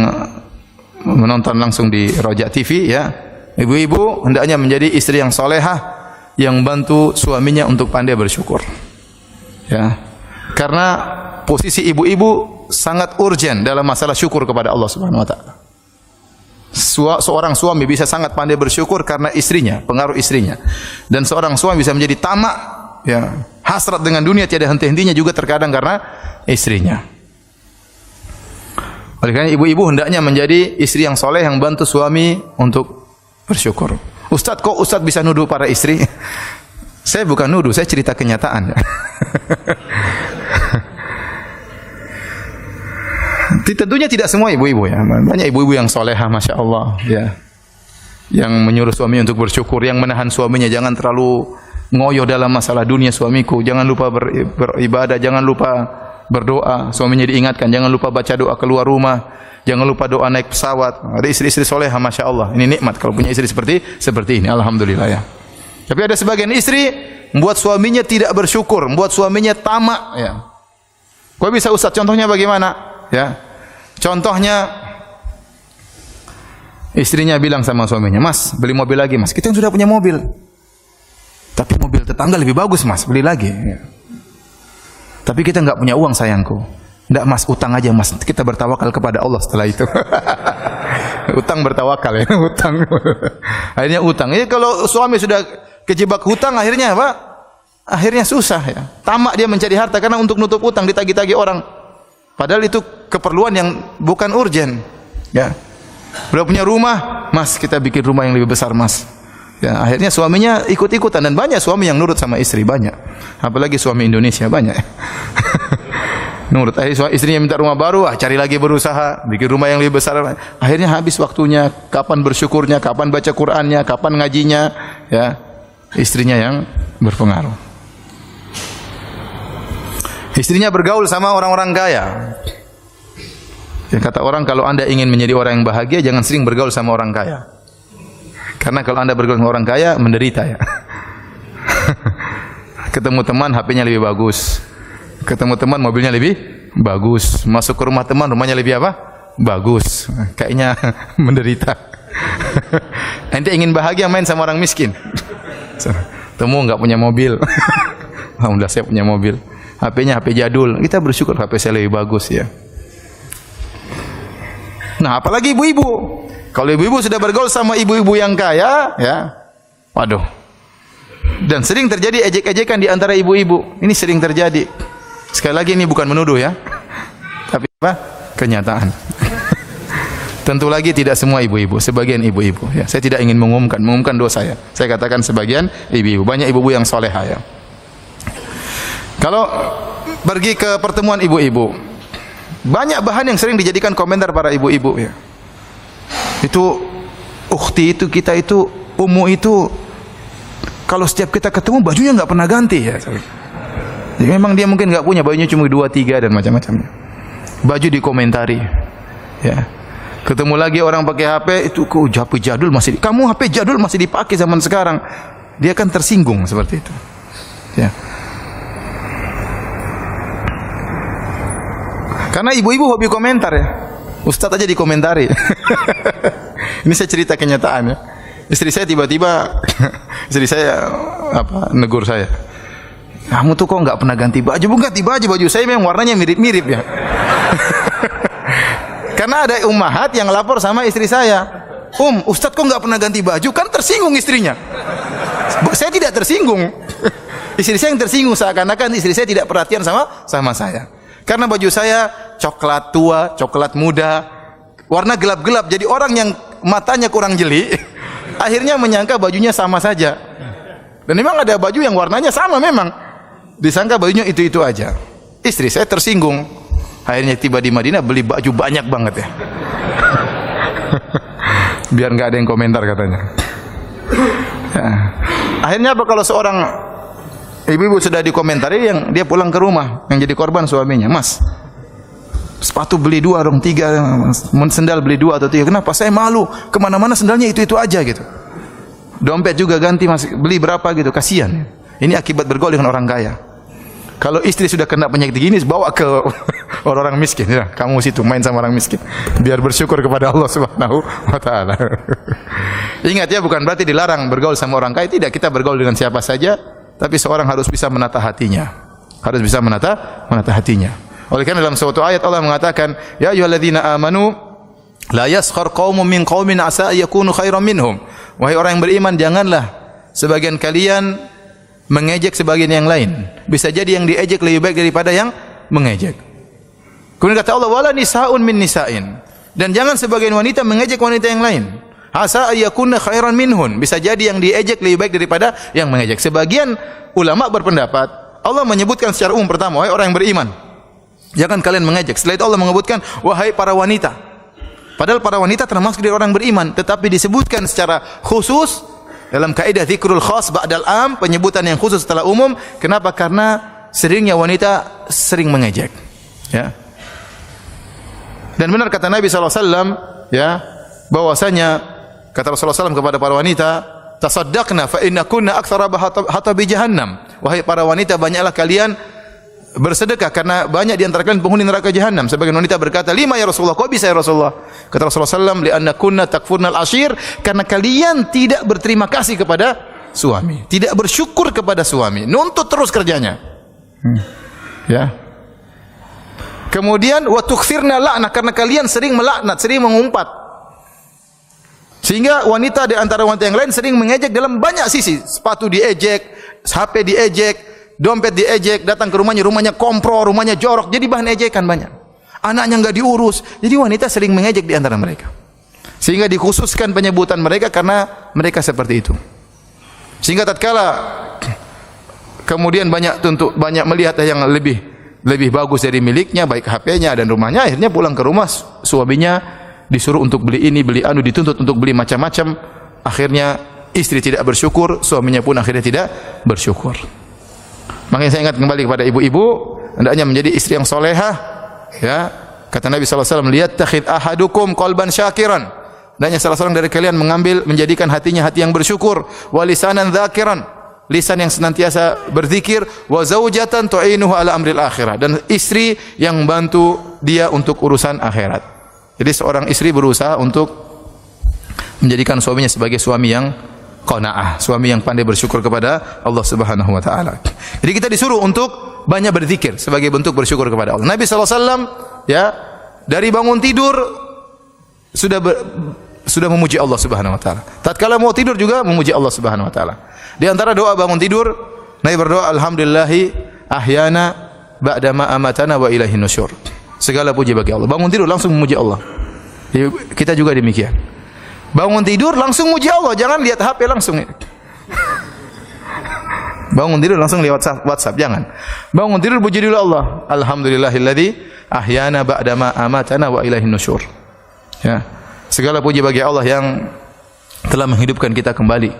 menonton langsung di Roja TV, ya, ibu-ibu hendaknya menjadi istri yang solehah, yang bantu suaminya untuk pandai bersyukur, ya, karena posisi ibu-ibu sangat urgent dalam masalah syukur kepada Allah Subhanahu wa taala. Seorang suami bisa sangat pandai bersyukur karena istrinya, pengaruh istrinya, dan seorang suami bisa menjadi tamak, ya, hasrat dengan dunia tiada henti-hentinya juga terkadang karena istrinya. Oleh karena ibu-ibu hendaknya menjadi istri yang soleh yang bantu suami untuk bersyukur. Ustadz, kok Ustadz bisa nuduh para istri? Saya bukan nuduh, saya cerita kenyataan. Tentunya tidak semua ibu-ibu, ya. Banyak ibu-ibu yang solehah, masya Allah, ya, yang menyuruh suami untuk bersyukur, yang menahan suaminya jangan terlalu ngoyo dalam masalah dunia. Suamiku, jangan lupa beribadah, jangan lupa berdoa. Suaminya diingatkan, jangan lupa baca doa keluar rumah, jangan lupa doa naik pesawat. Ada istri-istri soleh, masya Allah. Ini nikmat kalau punya istri seperti ini, alhamdulillah, ya. Tapi ada sebagian istri membuat suaminya tidak bersyukur, membuat suaminya tamak, ya. Kok bisa Ustaz? Contohnya bagaimana? Ya, contohnya istrinya bilang sama suaminya, "Mas, beli mobil lagi, Mas. Kita yang sudah punya mobil. Tapi mobil tetangga lebih bagus, Mas, beli lagi." Ya. "Tapi kita enggak punya uang, sayangku." "Enggak, Mas, utang aja, Mas. Kita bertawakal kepada Allah setelah itu." Utang bertawakal, ya, utang. Akhirnya utang. Ya, kalau suami sudah kejebak hutang, akhirnya apa? Akhirnya susah, ya. Tamak dia mencari harta karena untuk nutup utang ditagih-tagih orang. Padahal itu keperluan yang bukan urgen, ya. Udah punya rumah, "Mas, kita bikin rumah yang lebih besar, Mas." Ya, akhirnya suaminya ikut-ikutan, dan banyak suami yang nurut sama istri, banyak. Apalagi suami Indonesia banyak. Nurut. Akhirnya istrinya minta rumah baru, cari lagi berusaha bikin rumah yang lebih besar. Akhirnya habis waktunya, kapan bersyukurnya, kapan baca Qur'annya, kapan ngajinya, ya. Istrinya yang berpengaruh. Istrinya bergaul sama orang-orang kaya. Ya, kata orang, kalau Anda ingin menjadi orang yang bahagia, jangan sering bergaul sama orang kaya. Karena kalau Anda bergaul dengan orang kaya, menderita, ya. Ketemu teman, HP-nya lebih bagus. Ketemu teman, mobilnya lebih bagus. Masuk ke rumah teman, rumahnya lebih apa? Bagus. Kayaknya menderita. Ente ingin bahagia, main sama orang miskin. Temu nggak punya mobil. Alhamdulillah saya punya mobil. HP-nya HP jadul. Kita bersyukur HP saya lebih bagus, ya. Nah, apalagi ibu-ibu. Kalau ibu-ibu sudah bergaul sama ibu-ibu yang kaya, ya, waduh. Dan sering terjadi ejek-ejekan di antara ibu-ibu. Ini sering terjadi. Sekali lagi ini bukan menuduh, ya. Tapi apa? Kenyataan. Tentu lagi tidak semua ibu-ibu, sebagian ibu-ibu, ya. Saya tidak ingin mengumumkan dosa, ya. Saya katakan sebagian ibu-ibu. Banyak ibu-ibu yang solehah, ya. Kalau pergi ke pertemuan ibu-ibu, banyak bahan yang sering dijadikan komentar para ibu-ibu, ya. Itu ukhti itu, kita itu, ummu itu, kalau setiap kita ketemu bajunya nggak pernah ganti, ya. Jadi memang dia mungkin nggak punya, bajunya cuma 2, 3 dan macam-macam. Baju dikomentari, ya. Ketemu lagi orang pakai HP, itu kok HP jadul masih, kamu HP jadul masih dipakai zaman sekarang. Dia kan tersinggung seperti itu, ya. Karena ibu-ibu hobi komentar, ya. Ustadz aja dikomentari. Ini saya cerita kenyataan, ya. Istri saya tiba-tiba, istri saya apa, negur saya. "Kamu tuh kok nggak pernah ganti baju?" "Bukan ganti baju saya memang warnanya mirip-mirip, ya." Karena ada ummahat yang lapor sama istri saya, Ustadz kok nggak pernah ganti baju?" Kan tersinggung istrinya. Saya tidak tersinggung. Istri saya yang tersinggung, seakan-akan istri saya tidak perhatian sama saya. Karena baju saya coklat tua, coklat muda, warna gelap-gelap. Jadi orang yang matanya kurang jeli akhirnya menyangka bajunya sama saja. Dan memang ada baju yang warnanya sama memang. Disangka bajunya itu-itu aja. Istri saya tersinggung. Akhirnya tiba di Madinah beli baju banyak banget ya. Biar nggak ada yang komentar katanya. Ya. Akhirnya apa kalau seorang ibu-ibu sudah dikomentari, yang dia pulang ke rumah, yang jadi korban suaminya, Mas, sepatu beli 2 dong, 3, sendal beli 2 atau 3. Kenapa? Saya malu, kemana-mana sendalnya itu-itu aja gitu. Dompet juga ganti, Mas, beli berapa gitu, kasihan. Ini akibat bergaul dengan orang kaya. Kalau istri sudah kena penyakit gini, bawa ke orang-orang miskin. Ya, kamu situ main sama orang miskin, biar bersyukur kepada Allah Subhanahu wa Ta'ala. Ingat ya, bukan berarti dilarang bergaul sama orang kaya. Tidak, kita bergaul dengan siapa saja, tapi seorang harus bisa menata hatinya. Harus bisa menata hatinya. Oleh karena dalam suatu ayat Allah mengatakan, ya ayyuhalladzina amanu la yaskhar qaumun min qaumin asa yakunu khairan minhum. Wahai orang yang beriman, janganlah sebagian kalian mengejek sebagian yang lain. Bisa jadi yang diejek lebih baik daripada yang mengejek. Kemudian kata Allah, wala nisaun min nisain. Dan jangan sebagian wanita mengejek wanita yang lain. Asa ayakunna khairan minhun. Bisa jadi yang diejek lebih baik daripada yang mengejek. Sebagian ulama berpendapat, Allah menyebutkan secara umum pertama, wahai orang yang beriman, jangan kalian mengejek. Setelah itu Allah menyebutkan, wahai para wanita. Padahal para wanita termasuk dari orang beriman, tetapi disebutkan secara khusus dalam kaidah dzikrul khas ba'dal am, penyebutan yang khusus setelah umum. Kenapa? Karena seringnya wanita sering mengejek. Ya. Dan benar kata Nabi SAW, ya, bahwasanya kata Rasulullah SAW kepada para wanita, tasaddaqna fa innakunna aktsara hatabi jahannam. Wahai para wanita, banyaklah kalian bersedekah karena banyak di antara kalian penghuni neraka jahanam. Sebagian wanita berkata, lima ya Rasulullah, kok bisa ya Rasulullah? Kata Rasulullah SAW, li'annakunna takfurnal ashir, karena kalian tidak berterima kasih kepada suami, tidak bersyukur kepada suami, nuntut terus kerjanya. Ya. Kemudian wa tukthirna la'nah, karena kalian sering melaknat, sering mengumpat. Sehingga wanita di antara wanita yang lain sering mengejek dalam banyak sisi. Sepatu diejek, HP diejek, dompet diejek, datang ke rumahnya kompro, rumahnya jorok, jadi bahan ejekan banyak. Anaknya enggak diurus, jadi wanita sering mengejek di antara mereka. Sehingga dikhususkan penyebutan mereka karena mereka seperti itu. Sehingga tatkala kemudian banyak melihat yang lebih bagus dari miliknya, baik HP-nya dan rumahnya, akhirnya pulang ke rumah suaminya disuruh untuk beli ini, beli anu, dituntut untuk beli macam-macam. Akhirnya istri tidak bersyukur, suaminya pun akhirnya tidak bersyukur. Makanya saya ingat kembali kepada ibu-ibu, hendaknya menjadi istri yang solehah. Ya, kata Nabi SAW, liyattakhid ahadukum qalban syakiran. Hendaknya salah seorang dari kalian menjadikan hatinya hati yang bersyukur, wa lisanan dzakiran, lisan yang senantiasa berzikir, wa zaujatan tu'inuhu ala amril akhirah, dan istri yang membantu dia untuk urusan akhirat. Jadi seorang istri berusaha untuk menjadikan suaminya sebagai suami yang qanaah, suami yang pandai bersyukur kepada Allah Subhanahu wa Ta'ala. Jadi kita disuruh untuk banyak berzikir sebagai bentuk bersyukur kepada Allah. Nabi SAW, ya, dari bangun tidur sudah memuji Allah Subhanahu wa Ta'ala. Tatkala mau tidur juga memuji Allah Subhanahu wa Ta'ala. Di antara doa bangun tidur, Nabi berdoa, alhamdulillahi ahyana ba'da ma amatana wa ilaihi nusyur. Segala puji bagi Allah. Bangun tidur langsung memuji Allah. Kita juga demikian. Bangun tidur langsung muji Allah, jangan lihat HP langsung. Bangun tidur langsung lihat WhatsApp, jangan. Bangun tidur puji dulu Allah. Alhamdulillahilladzi ahyana ba'da ma amatana wa ilaihi nusyur. Ya. Segala puji bagi Allah yang telah menghidupkan kita kembali.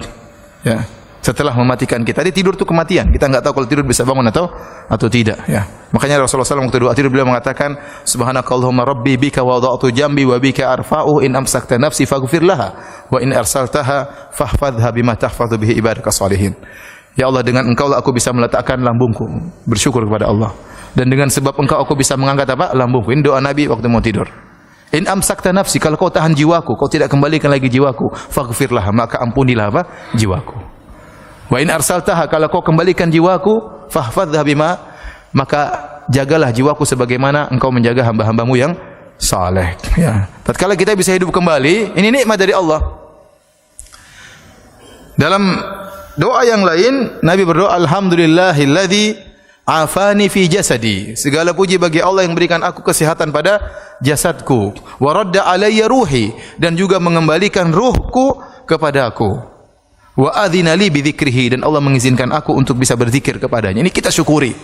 Ya. Setelah mematikan kita. Jadi tidur itu kematian. Kita enggak tahu kalau tidur bisa bangun atau tidak, ya. Makanya Rasulullah SAW waktu doa tidur beliau mengatakan, subhanakallahumma rabbi bika wada'tu jambi wa bika arfa'u in amsakta nafsi faghfir laha wa in arsaltaha fahfadha bima tahfadhu bihi ibadaka shalihin. Ya Allah, dengan Engkau lah aku bisa meletakkan lambungku, bersyukur kepada Allah. Dan dengan sebab Engkau aku bisa mengangkat apa? Lambungku. Ini doa Nabi waktu mau tidur. In amsakta nafsi, kalau kau tahan jiwaku, kau tidak kembalikan lagi jiwaku, faghfir laha, maka ampunilah apa? Jiwaku. Wa in arsaltaha, kalau kau kembalikan jiwaku, fahfadha bima, maka jagalah jiwaku sebagaimana engkau menjaga hamba-hambamu yang saleh. Ya. Tatkala kita bisa hidup kembali, ini nikmat dari Allah. Dalam doa yang lain, Nabi berdoa, alhamdulillahilladzi afani fi jasadi. Segala puji bagi Allah yang berikan aku kesehatan pada jasadku. Wa radda alayya ruhi, dan juga mengembalikan ruhku kepada aku. Wa adzina li bi dzikrihi, dan Allah mengizinkan aku untuk bisa berzikir kepadanya. Ini kita syukuri.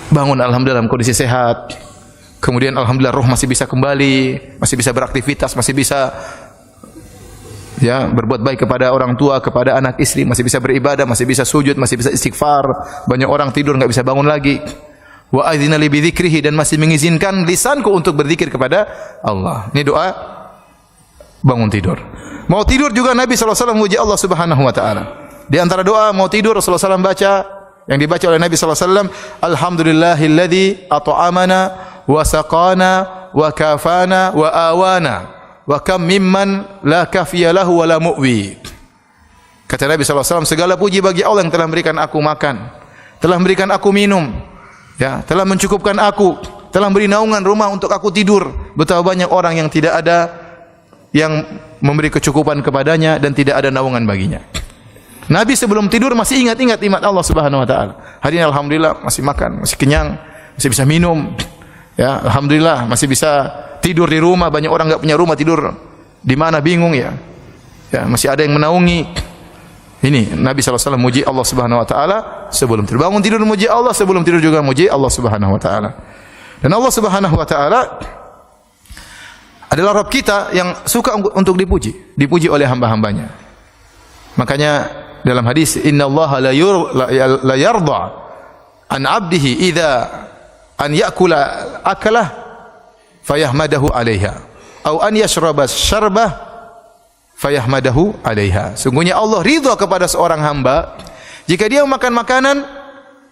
Bangun alhamdulillah dalam kondisi sehat. Kemudian alhamdulillah roh masih bisa kembali, masih bisa beraktivitas, masih bisa berbuat baik kepada orang tua, kepada anak istri, masih bisa beribadah, masih bisa sujud, masih bisa istighfar. Banyak orang tidur enggak bisa bangun lagi. Wa adzina li bi dzikrihi, dan masih mengizinkan lisanku untuk berzikir kepada Allah. Ini doa bangun tidur. Mau tidur juga Nabi SAW memuji Allah Subhanahu wa taala. Di antara doa mau tidur Rasulullah SAW baca, yang dibaca oleh Nabi SAW, alhamdulillahilladzi at'amana wa saqana wa kafana wa awana. Wa kam mimman la kafiya lahu wa la mu'wi. Kata Nabi SAW, segala puji bagi Allah yang telah memberikan aku makan, telah memberikan aku minum, telah mencukupkan aku, telah beri naungan rumah untuk aku tidur. Betapa banyak orang yang tidak ada yang memberi kecukupan kepadanya dan tidak ada naungan baginya. Nabi sebelum tidur masih ingat-ingat nikmat Allah Subhanahu wa taala. Hari ini alhamdulillah masih makan, masih kenyang, masih bisa minum. Alhamdulillah masih bisa tidur di rumah. Banyak orang enggak punya rumah, tidur di mana bingung masih ada yang menaungi. Ini Nabi SAW muji Allah Subhanahu wa taala sebelum tidur. Bangun tidur muji Allah, sebelum tidur juga muji Allah Subhanahu wa taala. Dan Allah Subhanahu wa taala adalah Rabb kita yang suka untuk dipuji oleh hamba-hambanya. Makanya dalam hadis, innallaha la yarda an 'abdihi idza an ya'kula akalah fayahmadahu 'alaiha atau an yashraba syarbah fayahmadahu 'alaiha. Sungguhnya Allah ridha kepada seorang hamba jika dia makan makanan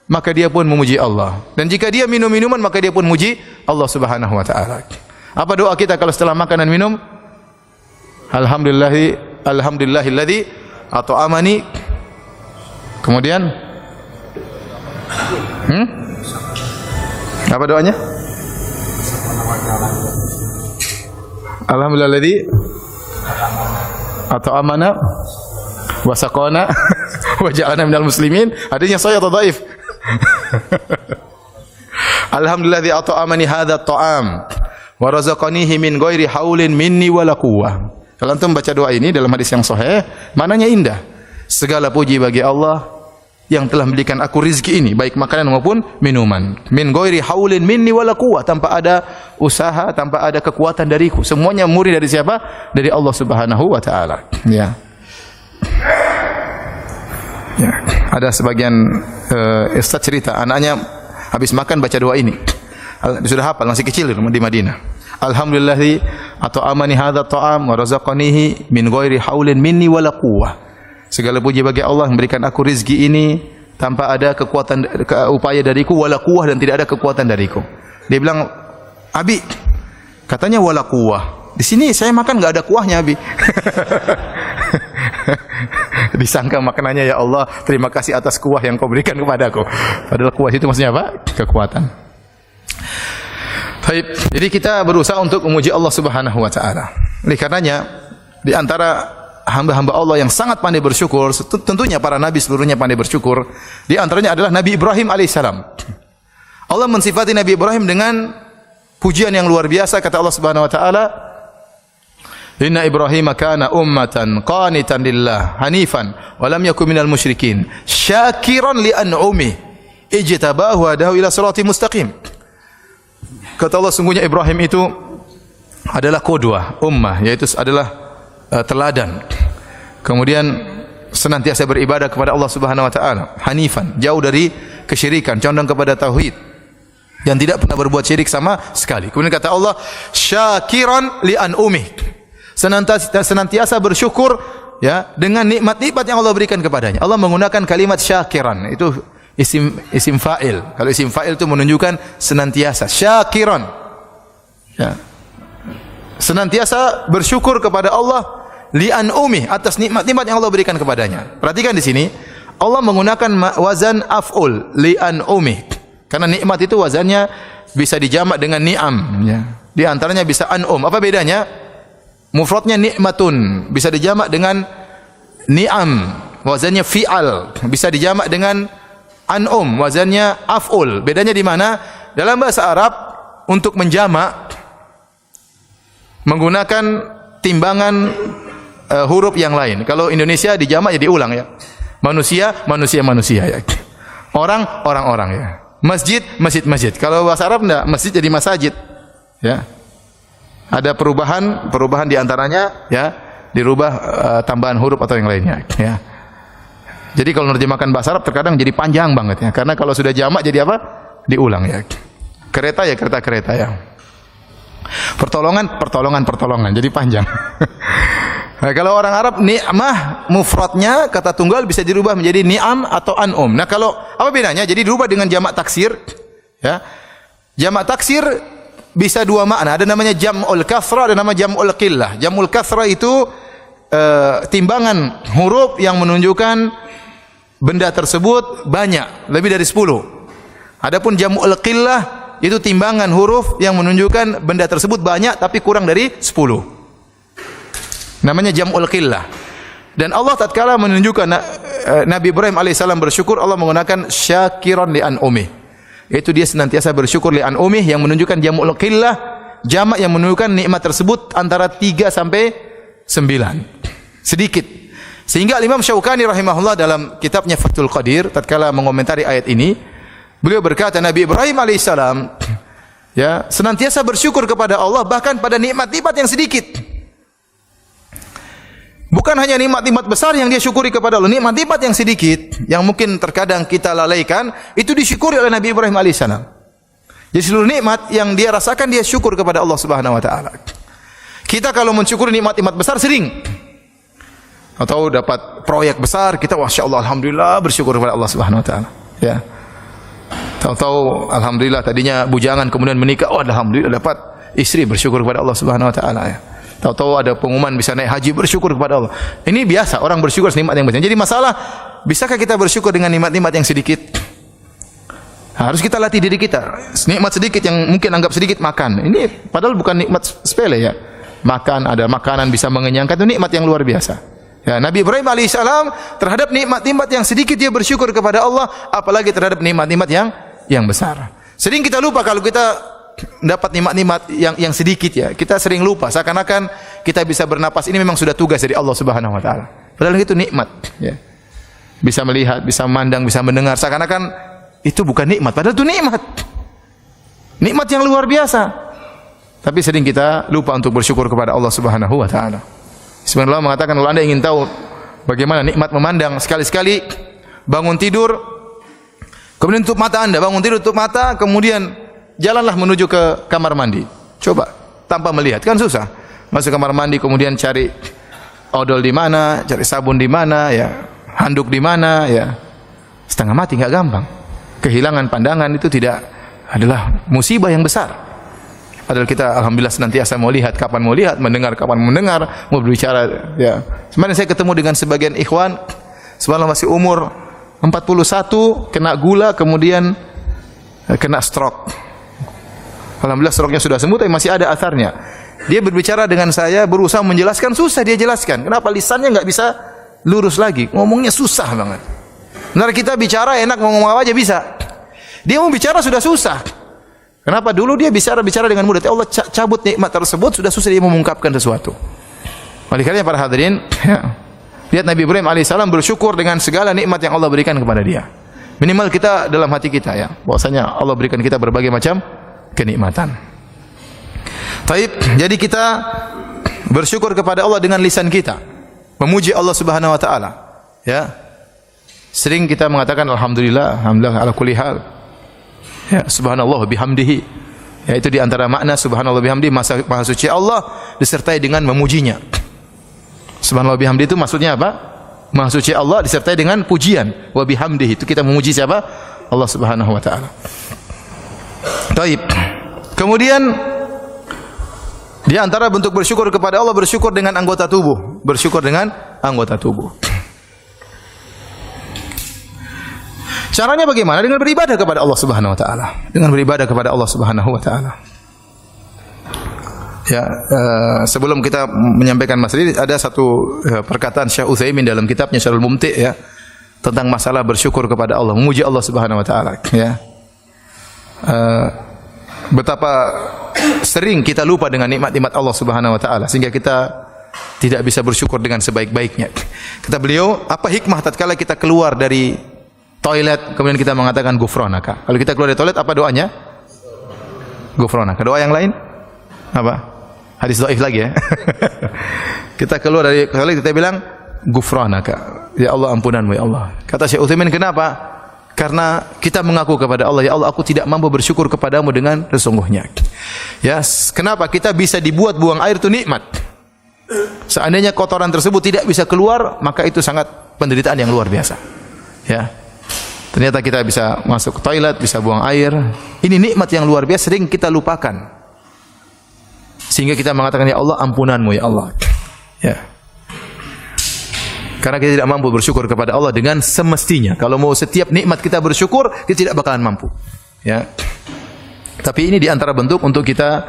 maka dia pun memuji Allah, dan jika dia minum minuman maka dia pun muji Allah Subhanahu wa taala. Apa doa kita kalau setelah makan dan minum? Alhamdulillahilladzi at'amani. Kemudian apa doanya? Alhamdulillahilladzi at'amana wa saqana wa ja'alna minal muslimin. Hadisnya sahih atau dhaif? Alhamdulilladzi at'amani hadzal ta'am wa razaqanihi min ghairi haulin minni wala quwwah. Kalau antum baca doa ini dalam hadis yang sahih, maknanya indah. Segala puji bagi Allah yang telah memberikan aku rizki ini, baik makanan maupun minuman. Min ghairi haulin minni wala quwwah, tanpa ada usaha, tanpa ada kekuatan dariku. Semuanya murni dari siapa? Dari Allah Subhanahu wa taala. Ada sebagian ustaz cerita anaknya habis makan baca doa ini. Sudah hafal, masih kecil di Madinah. Alhamdulillah at'amani hadzal ta'am wa razaqanihi min ghairi haulin minni wala quwwah. Segala puji bagi Allah yang memberikan aku rezeki ini tanpa ada kekuatan upaya dariku, wala quwwah, dan tidak ada kekuatan dariku. Dia bilang, "Abi, katanya wala quwwah. Di sini saya makan enggak ada kuahnya, Abi." Disangka makanannya, ya Allah, terima kasih atas kuah yang kau berikan kepadaku. Padahal kuah itu maksudnya apa? Kekuatan. Baik, jadi kita berusaha untuk memuji Allah Subhanahu wa taala. Oleh karenanya di antara hamba-hamba Allah yang sangat pandai bersyukur, tentunya para nabi seluruhnya pandai bersyukur. Di antaranya adalah Nabi Ibrahim alaihissalam. Allah mensifati Nabi Ibrahim dengan pujian yang luar biasa. Kata Allah Subhanahu wa taala, "Inna Ibrahim kana ummatan qanitan lillah hanifan wa lam yakun minal musyrikin syakiran li an'umi ijtabahu wa hadahu ila siratal mustaqim." Kata Allah, sungguhnya Ibrahim itu adalah qudwah ummah, yaitu adalah teladan. Kemudian senantiasa beribadah kepada Allah Subhanahu wa taala, hanifan, jauh dari kesyirikan, condong kepada tauhid, dan tidak pernah berbuat syirik sama sekali. Kemudian kata Allah, syakiran li an'umi, senantiasa bersyukur dengan nikmat-nikmat yang Allah berikan kepadanya. Allah menggunakan kalimat syakiran, itu isim fa'il. Kalau isim fa'il itu menunjukkan senantiasa, syakiran. Senantiasa bersyukur kepada Allah li'an umi, atas nikmat-nikmat yang Allah berikan kepadanya. Perhatikan di sini Allah menggunakan wazan af'ul li'an umi, karena nikmat itu wazannya bisa dijamak dengan ni'am. Di antaranya bisa an'um. Apa bedanya? Mufradnya nikmatun, bisa dijamak dengan ni'am, wazannya fi'al, bisa dijamak dengan An'um wazannya af'ul. Bedanya di mana? Dalam bahasa Arab untuk menjamak menggunakan timbangan huruf yang lain. Kalau Indonesia dijamak jadi ulang ya. Manusia ya. Orang ya. Masjid. Kalau bahasa Arab enggak, masjid jadi masajid. Ya. Ada perubahan di antaranya ya, dirubah tambahan huruf atau yang lainnya ya. Jadi kalau menerjemahkan bahasa Arab terkadang jadi panjang banget ya. Karena kalau sudah jamak jadi apa? Diulang ya. Kereta ya. Pertolongan jadi panjang. Nah, kalau orang Arab ni'mah mufradnya kata tunggal bisa dirubah menjadi ni'am atau an'um. Nah, kalau apa bedanya? Jadi dirubah dengan jamak taksir ya. Jamak taksir bisa dua makna. Ada namanya jam'ul kasrah, ada nama jam'ul qillah. Jam'ul kasrah itu timbangan huruf yang menunjukkan benda tersebut banyak, lebih dari 10. Adapun jam'ul qillah itu timbangan huruf yang menunjukkan benda tersebut banyak tapi kurang dari 10. Namanya jam'ul qillah. Dan Allah tatkala menunjukkan Nabi Ibrahim alaihissalam bersyukur, Allah menggunakan syakiran li an'umih. Yaitu dia senantiasa bersyukur li an'umih yang menunjukkan jam'ul qillah, jamak yang menunjukkan nikmat tersebut antara 3 sampai 9. Sedikit. Sehingga Imam Syaukani rahimahullah dalam kitabnya Fathul Qadir tatkala mengomentari ayat ini, beliau berkata Nabi Ibrahim alaihissalam ya senantiasa bersyukur kepada Allah bahkan pada nikmat-nikmat yang sedikit. Bukan hanya nikmat-nikmat besar yang dia syukuri kepada Allah, nikmat-nikmat yang sedikit yang mungkin terkadang kita lalaikan itu disyukuri oleh Nabi Ibrahim alaihissalam. Jadi seluruh nikmat yang dia rasakan dia syukur kepada Allah Subhanahu wa taala. Kita kalau mensyukuri nikmat-nikmat besar sering atau dapat proyek besar, kita masya Allah alhamdulillah bersyukur kepada Allah Subhanahu wa taala. Ya. Tahu-tahu alhamdulillah tadinya bujangan kemudian menikah, oh alhamdulillah dapat istri, bersyukur kepada Allah Subhanahu wa taala ya. Tahu-tahu ada pengumuman bisa naik haji, bersyukur kepada Allah. Ini biasa orang bersyukur nikmat yang besar. Jadi masalah, bisakah kita bersyukur dengan nikmat-nikmat yang sedikit? Harus kita latih diri kita. Nikmat sedikit yang mungkin anggap sedikit makan. Ini padahal bukan nikmat sepele ya. Makan, ada makanan bisa mengenyangkan, itu nikmat yang luar biasa. Ya, Nabi Ibrahim alaihissalam terhadap nikmat-nikmat yang sedikit dia bersyukur kepada Allah, apalagi terhadap nikmat-nikmat yang besar. Sering kita lupa kalau kita dapat nikmat-nikmat yang sedikit ya. Kita sering lupa seakan-akan kita bisa bernapas ini memang sudah tugas dari Allah Subhanahu wa taala. Padahal itu nikmat ya. Bisa melihat, bisa memandang, bisa mendengar, seakan-akan itu bukan nikmat, padahal itu nikmat. Nikmat yang luar biasa. Tapi sering kita lupa untuk bersyukur kepada Allah Subhanahu wa taala. Sebenarnya Allah mengatakan kalau Anda ingin tahu bagaimana nikmat memandang, sekali-sekali bangun tidur kemudian tutup mata Anda, bangun tidur tutup mata, kemudian jalanlah menuju ke kamar mandi. Coba tanpa melihat, kan susah. Masuk kamar mandi kemudian cari odol di mana, cari sabun di mana ya, handuk di mana ya. Setengah mati, enggak gampang. Kehilangan pandangan itu tidak adalah musibah yang besar. Padahal kita alhamdulillah senantiasa mau lihat kapan mau lihat, mendengar kapan mendengar, mau berbicara ya. Kemarin saya ketemu dengan sebagian ikhwan, subhanallah masih umur 41, kena gula kemudian kena stroke. Alhamdulillah stroke-nya sudah sembuh tapi masih ada asarnya. Dia berbicara dengan saya, berusaha menjelaskan, susah dia jelaskan. Kenapa lisannya enggak bisa lurus lagi? Ngomongnya susah banget. Benar kita bicara enak, mau ngomong apa aja bisa. Dia mau bicara sudah susah. Kenapa? Dulu dia bicara dengan mudah. Allah cabut nikmat tersebut, sudah susah dia mengungkapkan sesuatu. Oleh karena para hadirin, ya, lihat Nabi Ibrahim alaihissalam bersyukur dengan segala nikmat yang Allah berikan kepada dia. Minimal kita dalam hati kita ya, bahwasanya Allah berikan kita berbagai macam kenikmatan. Taib, jadi kita bersyukur kepada Allah dengan lisan kita, memuji Allah Subhanahu wa taala. Ya. Sering kita mengatakan alhamdulillah, alhamdulillah ala kulli hal. Ya, subhanallah bihamdihi. Ya, itu di antara makna subhanallah bihamdihi, maha suci Allah disertai dengan memujinya. Subhanallah bihamdihi itu maksudnya apa? Maha suci Allah disertai dengan pujian. Wa bihamdihi itu kita memuji siapa? Allah Subhanahu wa taala. Baik. Kemudian di antara bentuk bersyukur kepada Allah, bersyukur dengan anggota tubuh. Bersyukur dengan anggota tubuh. Caranya bagaimana? Dengan beribadah kepada Allah Subhanahu wa taala. Dengan beribadah kepada Allah Subhanahu wa taala. Ya, sebelum kita menyampaikan masalah ini ada satu perkataan Syekh Utsaimin dalam kitabnya Syarhul Mumti' ya. tentang masalah bersyukur kepada Allah, memuji Allah Subhanahu wa taala, ya. Betapa sering kita lupa dengan nikmat-nikmat Allah Subhanahu wa taala sehingga kita tidak bisa bersyukur dengan sebaik-baiknya. Kata beliau, apa hikmah tatkala kita keluar dari toilet kemudian kita mengatakan ghufranaka? Kalau kita keluar dari toilet apa doanya? Ghufranaka. Doa yang lain apa? Hadis dhaif lagi ya. Kita keluar dari toilet kita bilang ghufranaka. Ya Allah, ampunanmu ya Allah. Kata Syekh Utsaimin, kenapa? Karena kita mengaku kepada Allah, ya Allah, aku tidak mampu bersyukur kepadamu dengan sesungguhnya. Ya, kenapa? Kita bisa dibuat buang air itu nikmat. Seandainya kotoran tersebut tidak bisa keluar, maka itu sangat penderitaan yang luar biasa. Ya. Ternyata kita bisa masuk ke toilet, bisa buang air. Ini nikmat yang luar biasa, sering kita lupakan. Sehingga kita mengatakan, ya Allah, ampunanmu ya Allah. Ya. Karena kita tidak mampu bersyukur kepada Allah dengan semestinya. Kalau mau setiap nikmat kita bersyukur, kita tidak bakalan mampu. Ya. Tapi ini di antara bentuk untuk kita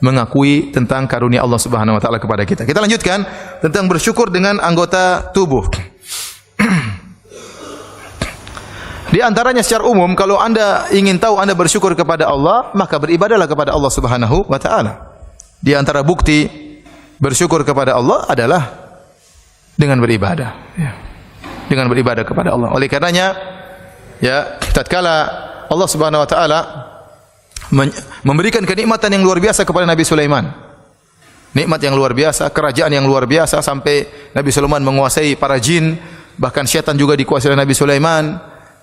mengakui tentang karunia Allah Subhanahu wa taala kepada kita. Kita lanjutkan tentang bersyukur dengan anggota tubuh. Di antaranya secara umum, kalau Anda ingin tahu Anda bersyukur kepada Allah, maka beribadahlah kepada Allah Subhanahu wa taala. Di antara bukti bersyukur kepada Allah adalah dengan beribadah, ya. Dengan beribadah kepada Allah. Oleh karenanya, ya, tatkala Allah Subhanahu wa taala memberikan kenikmatan yang luar biasa kepada Nabi Sulaiman. Nikmat yang luar biasa, kerajaan yang luar biasa sampai Nabi Sulaiman menguasai para jin, bahkan syaitan juga dikuasai oleh Nabi Sulaiman.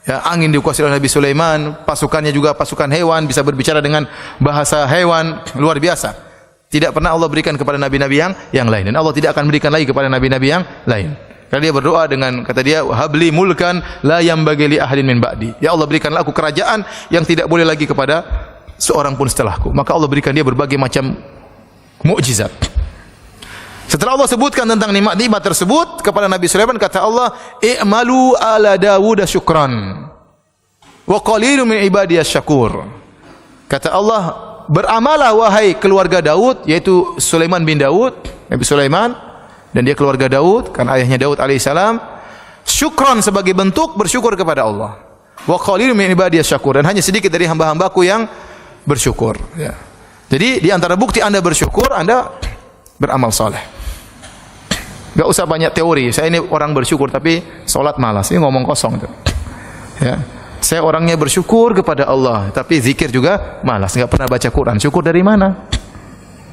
Ya, angin dikuasai oleh Nabi Sulaiman, pasukannya juga pasukan hewan, bisa berbicara dengan bahasa hewan, luar biasa. Tidak pernah Allah berikan kepada nabi-nabi yang lain, dan Allah tidak akan berikan lagi kepada nabi-nabi yang lain. Karena dia berdoa dengan kata dia, habli mulkan la yambagi li ahadin min ba'di. Ya Allah, berikanlah aku kerajaan yang tidak boleh lagi kepada seorang pun setelahku. Maka Allah berikan dia berbagai macam mukjizat. Setelah Allah sebutkan tentang nikmat-nikmat tersebut kepada Nabi Sulaiman, kata Allah, i'malu ala Dawud syukran wa qalilun min ibadiyas syakur. Kata Allah, beramalah wahai keluarga Daud, yaitu Sulaiman bin Daud, Nabi Sulaiman dan dia keluarga Daud, kan ayahnya Daud alaihissalam, syukran sebagai bentuk bersyukur kepada Allah. Wa qalilun min ibadiyas syakur, dan hanya sedikit dari hamba-hambaku yang bersyukur, ya. Jadi di antara bukti Anda bersyukur, Anda beramal saleh. Enggak usah banyak teori. Saya ini orang bersyukur tapi salat malas. Ini ngomong kosong itu. Ya. Saya orangnya bersyukur kepada Allah, tapi zikir juga malas, enggak pernah baca Quran. Syukur dari mana?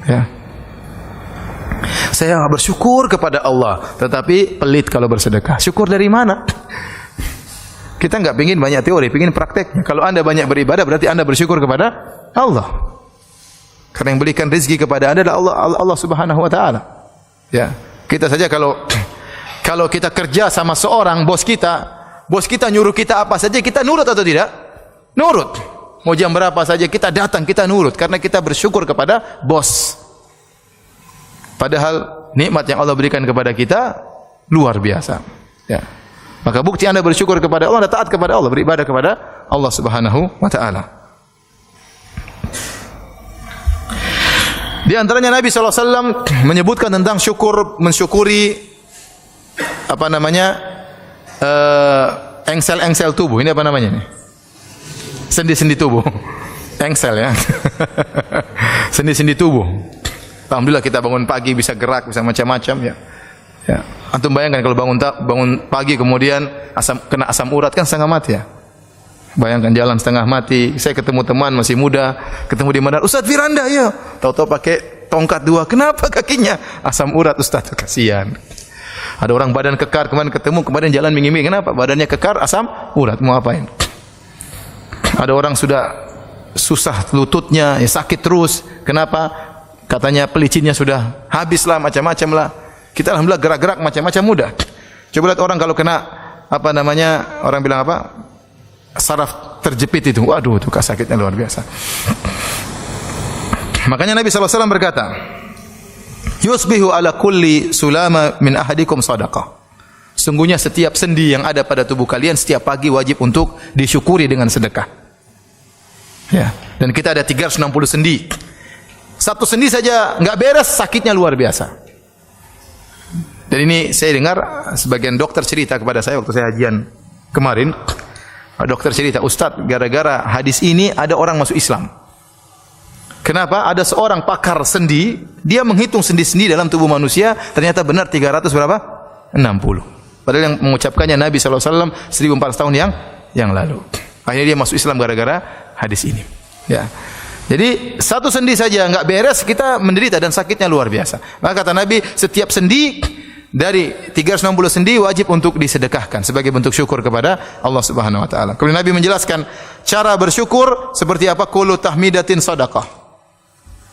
Ya. Saya bersyukur kepada Allah, tetapi pelit kalau bersedekah. Syukur dari mana? Kita enggak pengin banyak teori, pengin prakteknya. Kalau Anda banyak beribadah, berarti Anda bersyukur kepada Allah. Karena yang berikan rezeki kepada Anda adalah Allah Subhanahu wa taala. Ya. Kita saja kalau kita kerja sama seorang bos kita nyuruh kita apa saja, kita nurut atau tidak? Nurut. Mau jam berapa saja kita datang, kita nurut karena kita bersyukur kepada bos. Padahal nikmat yang Allah berikan kepada kita luar biasa. Ya. Maka bukti Anda bersyukur kepada Allah, Anda taat kepada Allah, beribadah kepada Allah Subhanahu wa taala. Di antaranya Nabi SAW menyebutkan tentang mensyukuri apa namanya, engsel-engsel tubuh. Ini apa namanya ini? Sendi-sendi tubuh. Engsel ya. Sendi-sendi tubuh. Alhamdulillah kita bangun pagi bisa gerak, bisa macam-macam ya. Ya. Antum bayangkan kalau bangun pagi kemudian kena asam urat, kan setengah mati ya. Bayangkan jalan setengah mati. Saya ketemu teman masih muda, ketemu di mana? Ustaz Firanda, ya. Tahu-tahu pakai tongkat 2. Kenapa kakinya? Asam urat Ustaz, kasihan. Ada orang badan kekar, kemarin ketemu, kemarin jalan minggu-minggu. Kenapa? Badannya kekar, asam urat. Mau apain? Ada orang sudah susah lututnya, ya, sakit terus. Kenapa? Katanya pelicinnya sudah habis lah, macam-macam lah. Kita alhamdulillah gerak-gerak macam-macam mudah. Coba lihat orang kalau kena apa namanya, orang bilang apa? Saraf terjepit itu, waduh, itu sakitnya luar biasa. Makanya Nabi SAW berkata, yusbihu ala kulli sulama min ahadikum sadaqah. Sungguhnya setiap sendi yang ada pada tubuh kalian setiap pagi wajib untuk disyukuri dengan sedekah. Ya, dan kita ada 360 sendi. Satu sendi saja enggak beres, sakitnya luar biasa. Dan ini saya dengar sebagian dokter cerita kepada saya waktu saya hajian Kemarin dokter cerita, Ustaz, gara-gara hadis ini ada orang masuk Islam. Kenapa? Ada seorang pakar sendi, dia menghitung sendi-sendi dalam tubuh manusia, ternyata benar 300 berapa? 60. Padahal yang mengucapkannya Nabi SAW 1400 tahun yang lalu. Akhirnya dia masuk Islam gara-gara hadis ini. Ya. Jadi satu sendi saja enggak beres, kita menderita dan sakitnya luar biasa. Maka kata Nabi, setiap sendi dari 360 sendi wajib untuk disedekahkan sebagai bentuk syukur kepada Allah Subhanahu wa taala. Kemudian Nabi menjelaskan cara bersyukur seperti apa? Kullu tahmidatin shadaqah.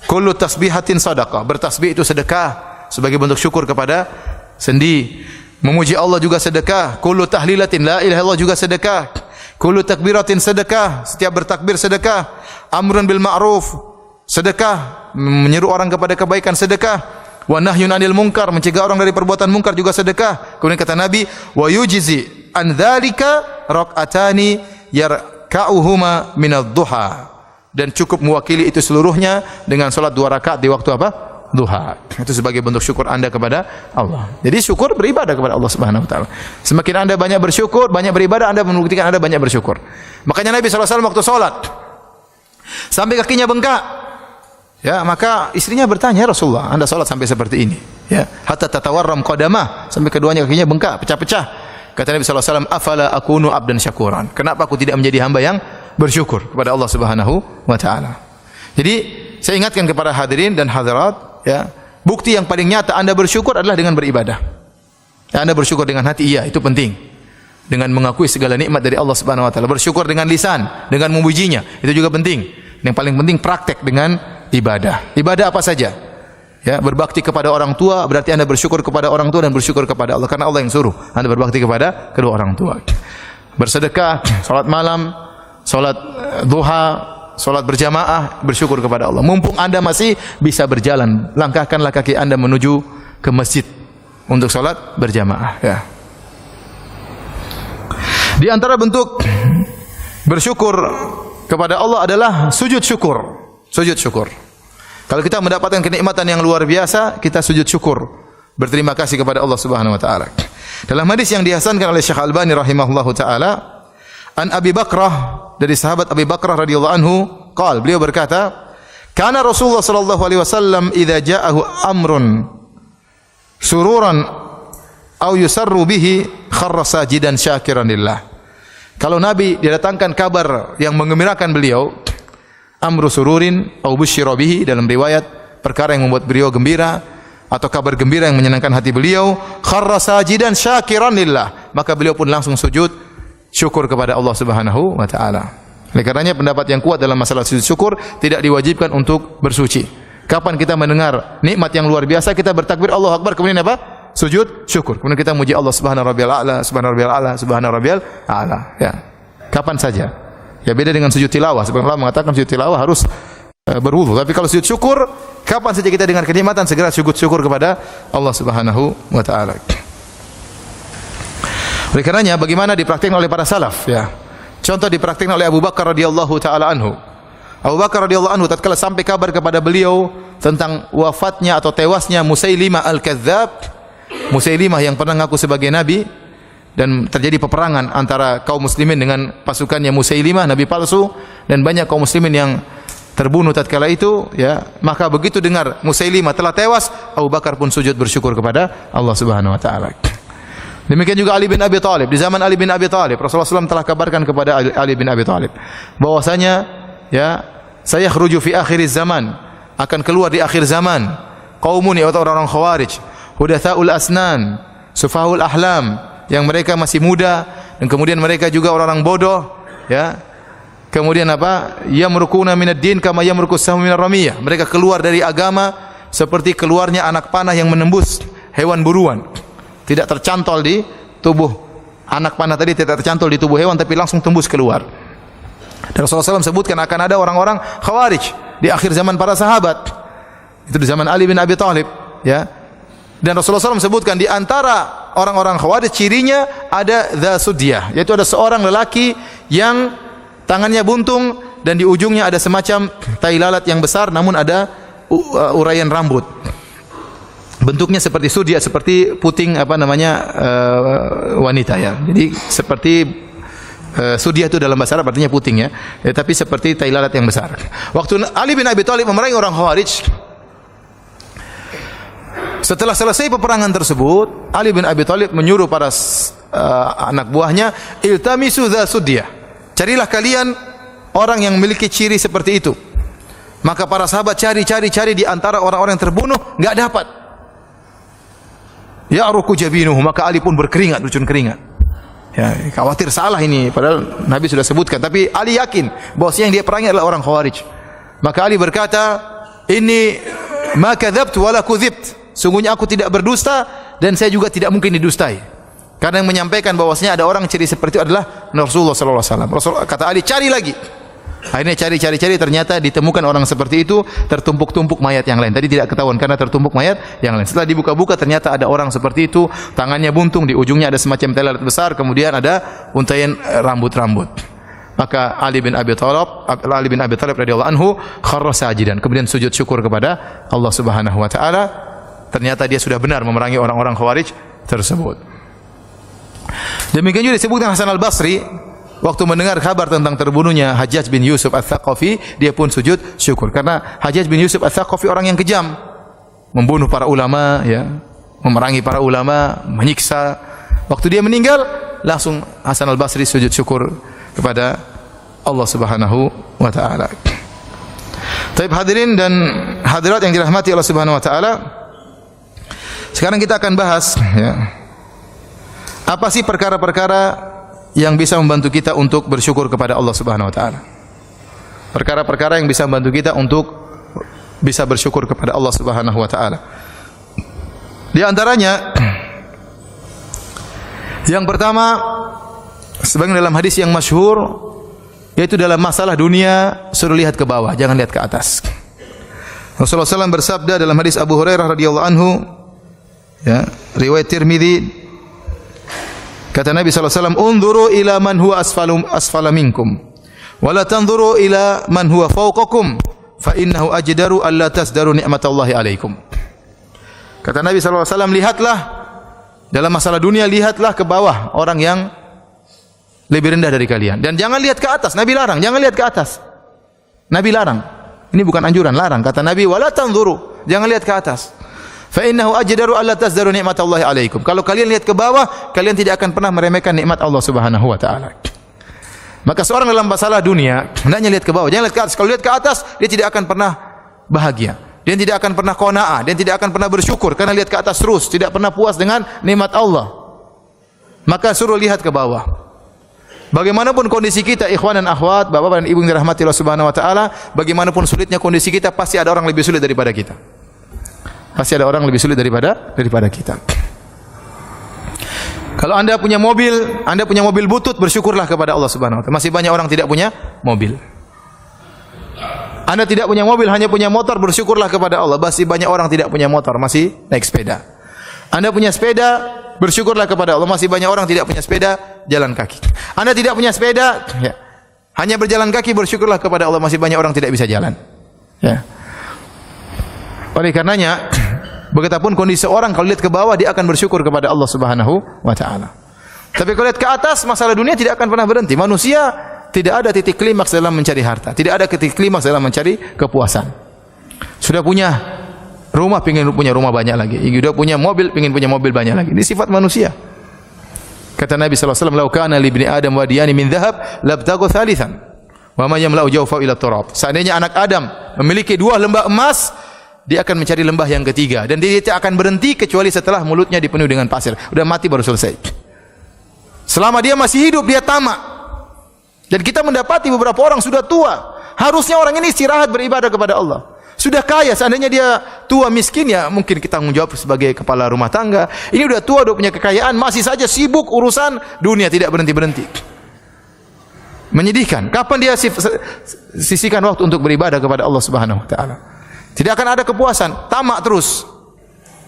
Kullu tasbihatin shadaqah. Bertasbih itu sedekah sebagai bentuk syukur kepada sendi. Memuji Allah juga sedekah. Kullu tahlilatin la ilaha illallah juga sedekah. Kullu takbiratin sedekah. Setiap bertakbir sedekah. Amrun bil ma'ruf sedekah. Menyeru orang kepada kebaikan sedekah. Wa nahyun 'anil munkar, mencegah orang dari perbuatan munkar juga sedekah. Kemudian kata Nabi, wa yujzi an dzalika rak'atani yarka'uhuma minadh-dhuha. Dan cukup mewakili itu seluruhnya dengan salat 2 rakaat di waktu apa? Duha. Itu sebagai bentuk syukur Anda kepada Allah. Jadi syukur beribadah kepada Allah Subhanahu wa taala. Semakin Anda banyak bersyukur, banyak beribadah, Anda membuktikan Anda banyak bersyukur. Makanya Nabi SAW waktu salat sampai kakinya bengkak, ya, maka istrinya bertanya, Rasulullah, Anda salat sampai seperti ini, ya, hatta tatawarram qadamah, sampai keduanya kakinya bengkak, pecah-pecah. Kata Nabi SAW, afala akunu abdan syakuran. Kenapa aku tidak menjadi hamba yang bersyukur kepada Allah Subhanahu wa taala? Jadi saya ingatkan kepada hadirin dan hadirat, ya, bukti yang paling nyata Anda bersyukur adalah dengan beribadah. Ya, Anda bersyukur dengan hati, iya, itu penting. Dengan mengakui segala nikmat dari Allah Subhanahu wa taala. Bersyukur dengan lisan, dengan memujinya, itu juga penting. Yang paling penting praktek dengan ibadah. Ibadah apa saja? Ya, berbakti kepada orang tua berarti Anda bersyukur kepada orang tua dan bersyukur kepada Allah, karena Allah yang suruh Anda berbakti kepada kedua orang tua. Bersedekah, salat malam, salat duha, salat berjamaah, bersyukur kepada Allah. Mumpung Anda masih bisa berjalan, langkahkanlah kaki Anda menuju ke masjid untuk salat berjamaah, ya. Di antara bentuk bersyukur kepada Allah adalah sujud syukur. Sujud syukur. Kalau kita mendapatkan kenikmatan yang luar biasa, kita sujud syukur, berterima kasih kepada Allah Subhanahu wa taala. Dalam hadis yang dihasankan oleh Syekh Albani rahimahullahu taala, an Abi Bakrah, dari sahabat Abi Bakrah radhiyallahu anhu, qala, beliau berkata, kana Rasulullah sallallahu alaihi wasallam idza ja'ahu amrun sururan aw yusarru bihi kharra sajidan syakiran lillah. Kalau Nabi didatangkan kabar yang menggembirakan beliau, amru sururin au busyira bihi, dalam riwayat perkara yang membuat beliau gembira atau kabar gembira yang menyenangkan hati beliau, kharra sajidan syakiran lillah, maka beliau pun langsung sujud syukur kepada Allah Subhanahu wa taala. Oleh karenanya pendapat yang kuat dalam masalah sujud syukur tidak diwajibkan untuk bersuci. Kapan kita mendengar nikmat yang luar biasa, kita bertakbir Allahu Akbar, kemudian apa? Sujud syukur. Kemudian kita muji Allah Subhanahu rabbiyal a'la, subhana rabbiyal a'la, subhana rabbiyal a'la, ya. Kapan saja. Ya, beda dengan sujud tilawah. Sebenarnya Allah mengatakan sujud tilawah harus berwudu. Tapi kalau sujud syukur, kapan saja kita dengar kenikmatan, segera sujud syukur kepada Allah Subhanahu wa taala. Oleh karenanya bagaimana dipraktikkan oleh para salaf, ya. Contoh dipraktikkan oleh Abu Bakar radhiyallahu taala anhu. Abu Bakar radhiyallahu anhu tatkala sampai kabar kepada beliau tentang wafatnya atau tewasnya Musailimah al-Kadzdzab, Musailimah yang pernah ngaku sebagai nabi, dan terjadi peperangan antara kaum muslimin dengan pasukannya Musailimah, nabi palsu, dan banyak kaum muslimin yang terbunuh tatkala itu, ya. Maka begitu dengar Musailimah telah tewas, Abu Bakar pun sujud bersyukur kepada Allah Subhanahu wa taala. Demikian juga Ali bin Abi Thalib. Di zaman Ali bin Abi Thalib, Rasulullah SAW telah kabarkan kepada Ali bin Abi Thalib bahwasanya, ya, saya khruju fi akhiriz zaman, akan keluar di akhir zaman qaumun, yaitu orang-orang Khawarij, hudatsaul asnan, sufahaul ahlam, yang mereka masih muda dan kemudian mereka juga orang-orang bodoh, ya. Kemudian apa? Yamrukuna minad din kama yamrukus sahmu minar ramiyah. Mereka keluar dari agama seperti keluarnya anak panah yang menembus hewan buruan. Tidak tercantol di tubuh anak panah tadi, tidak tercantol di tubuh hewan, tapi langsung tembus keluar. Dan Rasulullah SAW sebutkan akan ada orang-orang Khawarij di akhir zaman para sahabat. Itu di zaman Ali bin Abi Thalib, ya. Dan Rasulullah SAW sebutkan di antara orang-orang Khawarij cirinya ada dzasudyah, yaitu ada seorang lelaki yang tangannya buntung dan di ujungnya ada semacam tai lalat yang besar, namun ada uraian rambut. Bentuknya seperti sudia, seperti puting wanita, ya. Jadi seperti Sudiah itu dalam bahasa Arab artinya puting ya. Tapi seperti tai lalat yang besar. Waktu Ali bin Abi Thalib memerangi orang Khawarij, setelah selesai peperangan tersebut, Ali bin Abi Thalib menyuruh para anak buahnya, iltamisu dza sudiah. Carilah kalian orang yang memiliki ciri seperti itu. Maka para sahabat cari di antara orang-orang yang terbunuh, enggak dapat. Ya'ruku jabinuhu, maka Ali pun berkeringat, bercun keringat. Ya, khawatir salah ini, padahal Nabi sudah sebutkan, tapi Ali yakin bahwasanya yang dia perangi adalah orang Khawarij. Maka Ali berkata, "Inni ma kadzabtu wala kudzibt." Sungguhnya aku tidak berdusta dan saya juga tidak mungkin didustai. Karena yang menyampaikan bahwasanya ada orang ciri seperti itu adalah Rasulullah sallallahu alaihi wasallam. Rasul kata Ali, cari lagi. Akhirnya cari ternyata ditemukan orang seperti itu, tertumpuk-tumpuk mayat yang lain. Tadi tidak ketahuan karena tertumpuk mayat yang lain. Setelah dibuka-buka ternyata ada orang seperti itu, tangannya buntung, di ujungnya ada semacam tai lalat besar, kemudian ada untaian rambut-rambut. Maka Ali bin Abi Thalib radhiyallahu anhu kharra sajidan, kemudian sujud syukur kepada Allah Subhanahu wa taala. Ternyata dia sudah benar memerangi orang-orang Khawarij tersebut. Demikian juga disebutkan Hasan al-Basri waktu mendengar kabar tentang terbunuhnya Hajjaj bin Yusuf Ats-Tsaqafi, dia pun sujud syukur karena Hajjaj bin Yusuf Ats-Tsaqafi orang yang kejam, membunuh para ulama, ya, memerangi para ulama, menyiksa. Waktu dia meninggal, langsung Hasan al-Basri sujud syukur kepada Allah Subhanahu wa taala. Baik hadirin dan hadirat yang dirahmati Allah Subhanahu wa taala, sekarang kita akan bahas, ya, apa sih perkara-perkara yang bisa membantu kita untuk bersyukur kepada Allah Subhanahu wa taala. Perkara-perkara yang bisa membantu kita untuk bisa bersyukur kepada Allah Subhanahu wa taala. Di antaranya yang pertama, sebagaimana dalam hadis yang masyhur, yaitu dalam masalah dunia suruh lihat ke bawah, jangan lihat ke atas. Rasulullah SAW bersabda dalam hadis Abu Hurairah radhiyallahu anhu, ya, riwayat Tirmidzi, kata Nabi SAW, "Unzuru ila man huwa asfala minkum, wa la tanzuru ila man huwa fawqakum, fa innahu ajdaru alla tasdaru ni'matallahi alaikum." Kata Nabi SAW, lihatlah dalam masalah dunia, lihatlah ke bawah orang yang lebih rendah dari kalian, dan jangan lihat ke atas. Nabi larang, jangan lihat ke atas. Nabi larang. Ini bukan anjuran, larang. Kata Nabi, "Wa la tanzuru", jangan lihat ke atas. Fa innahu ajdaru alla tasdaru ni'matallahi alaikum. Kalau kalian lihat ke bawah, kalian tidak akan pernah meremehkan nikmat Allah Subhanahu wa taala. Maka seorang dalam masalah dunia hendaknya lihat ke bawah, jangan lihat ke atas. Kalau lihat ke atas, dia tidak akan pernah bahagia. Dia tidak akan pernah qanaah, dia tidak akan pernah bersyukur karena lihat ke atas terus, tidak pernah puas dengan nikmat Allah. Maka suruh lihat ke bawah. Bagaimanapun kondisi kita, ikhwan dan akhwat, bapak dan ibu yang dirahmati Allah Subhanahu wa taala, bagaimanapun sulitnya kondisi kita, pasti ada orang lebih sulit daripada kita. Pasti ada orang lebih sulit daripada kita. Kalau Anda punya mobil butut, bersyukurlah kepada Allah Subhanahu wa taala. Masih banyak orang tidak punya mobil. Anda tidak punya mobil, hanya punya motor, bersyukurlah kepada Allah. Masih banyak orang tidak punya motor, masih naik sepeda. Anda punya sepeda, bersyukurlah kepada Allah. Masih banyak orang tidak punya sepeda, jalan kaki. Anda tidak punya sepeda, ya, hanya berjalan kaki, bersyukurlah kepada Allah. Masih banyak orang tidak bisa jalan. Ya. Oleh karenanya, begitupun kondisi seorang kalau lihat ke bawah, dia akan bersyukur kepada Allah Subhanahu wa taala. Tapi kalau lihat ke atas, masalah dunia tidak akan pernah berhenti. Manusia tidak ada titik klimaks dalam mencari harta, tidak ada titik klimaks dalam mencari kepuasan. Sudah punya rumah, ingin punya rumah banyak lagi. Sudah punya mobil, ingin punya mobil banyak lagi. Ini sifat manusia. Kata Nabi sallallahu alaihi wasallam, "Lau kana li ibni Adam wadiyani min dhahab, labtaghu thalithan. Wa ma yamla'u jawfa ila turab." Seandainya anak Adam memiliki 2 lembah emas, dia akan mencari lembah yang ketiga, dan dia tidak akan berhenti kecuali setelah mulutnya dipenuhi dengan pasir. Udah mati baru selesai. Selama dia masih hidup, dia tamak. Dan kita mendapati beberapa orang sudah tua. Harusnya orang ini istirahat beribadah kepada Allah. Sudah kaya, seandainya dia tua miskin, ya mungkin kita tanggung jawab sebagai kepala rumah tangga. Ini udah tua, udah punya kekayaan, masih saja sibuk urusan dunia, tidak berhenti-berhenti. Menyedihkan. Kapan dia sisihkan waktu untuk beribadah kepada Allah Subhanahu wa taala? Tidak akan ada kepuasan, tamak terus.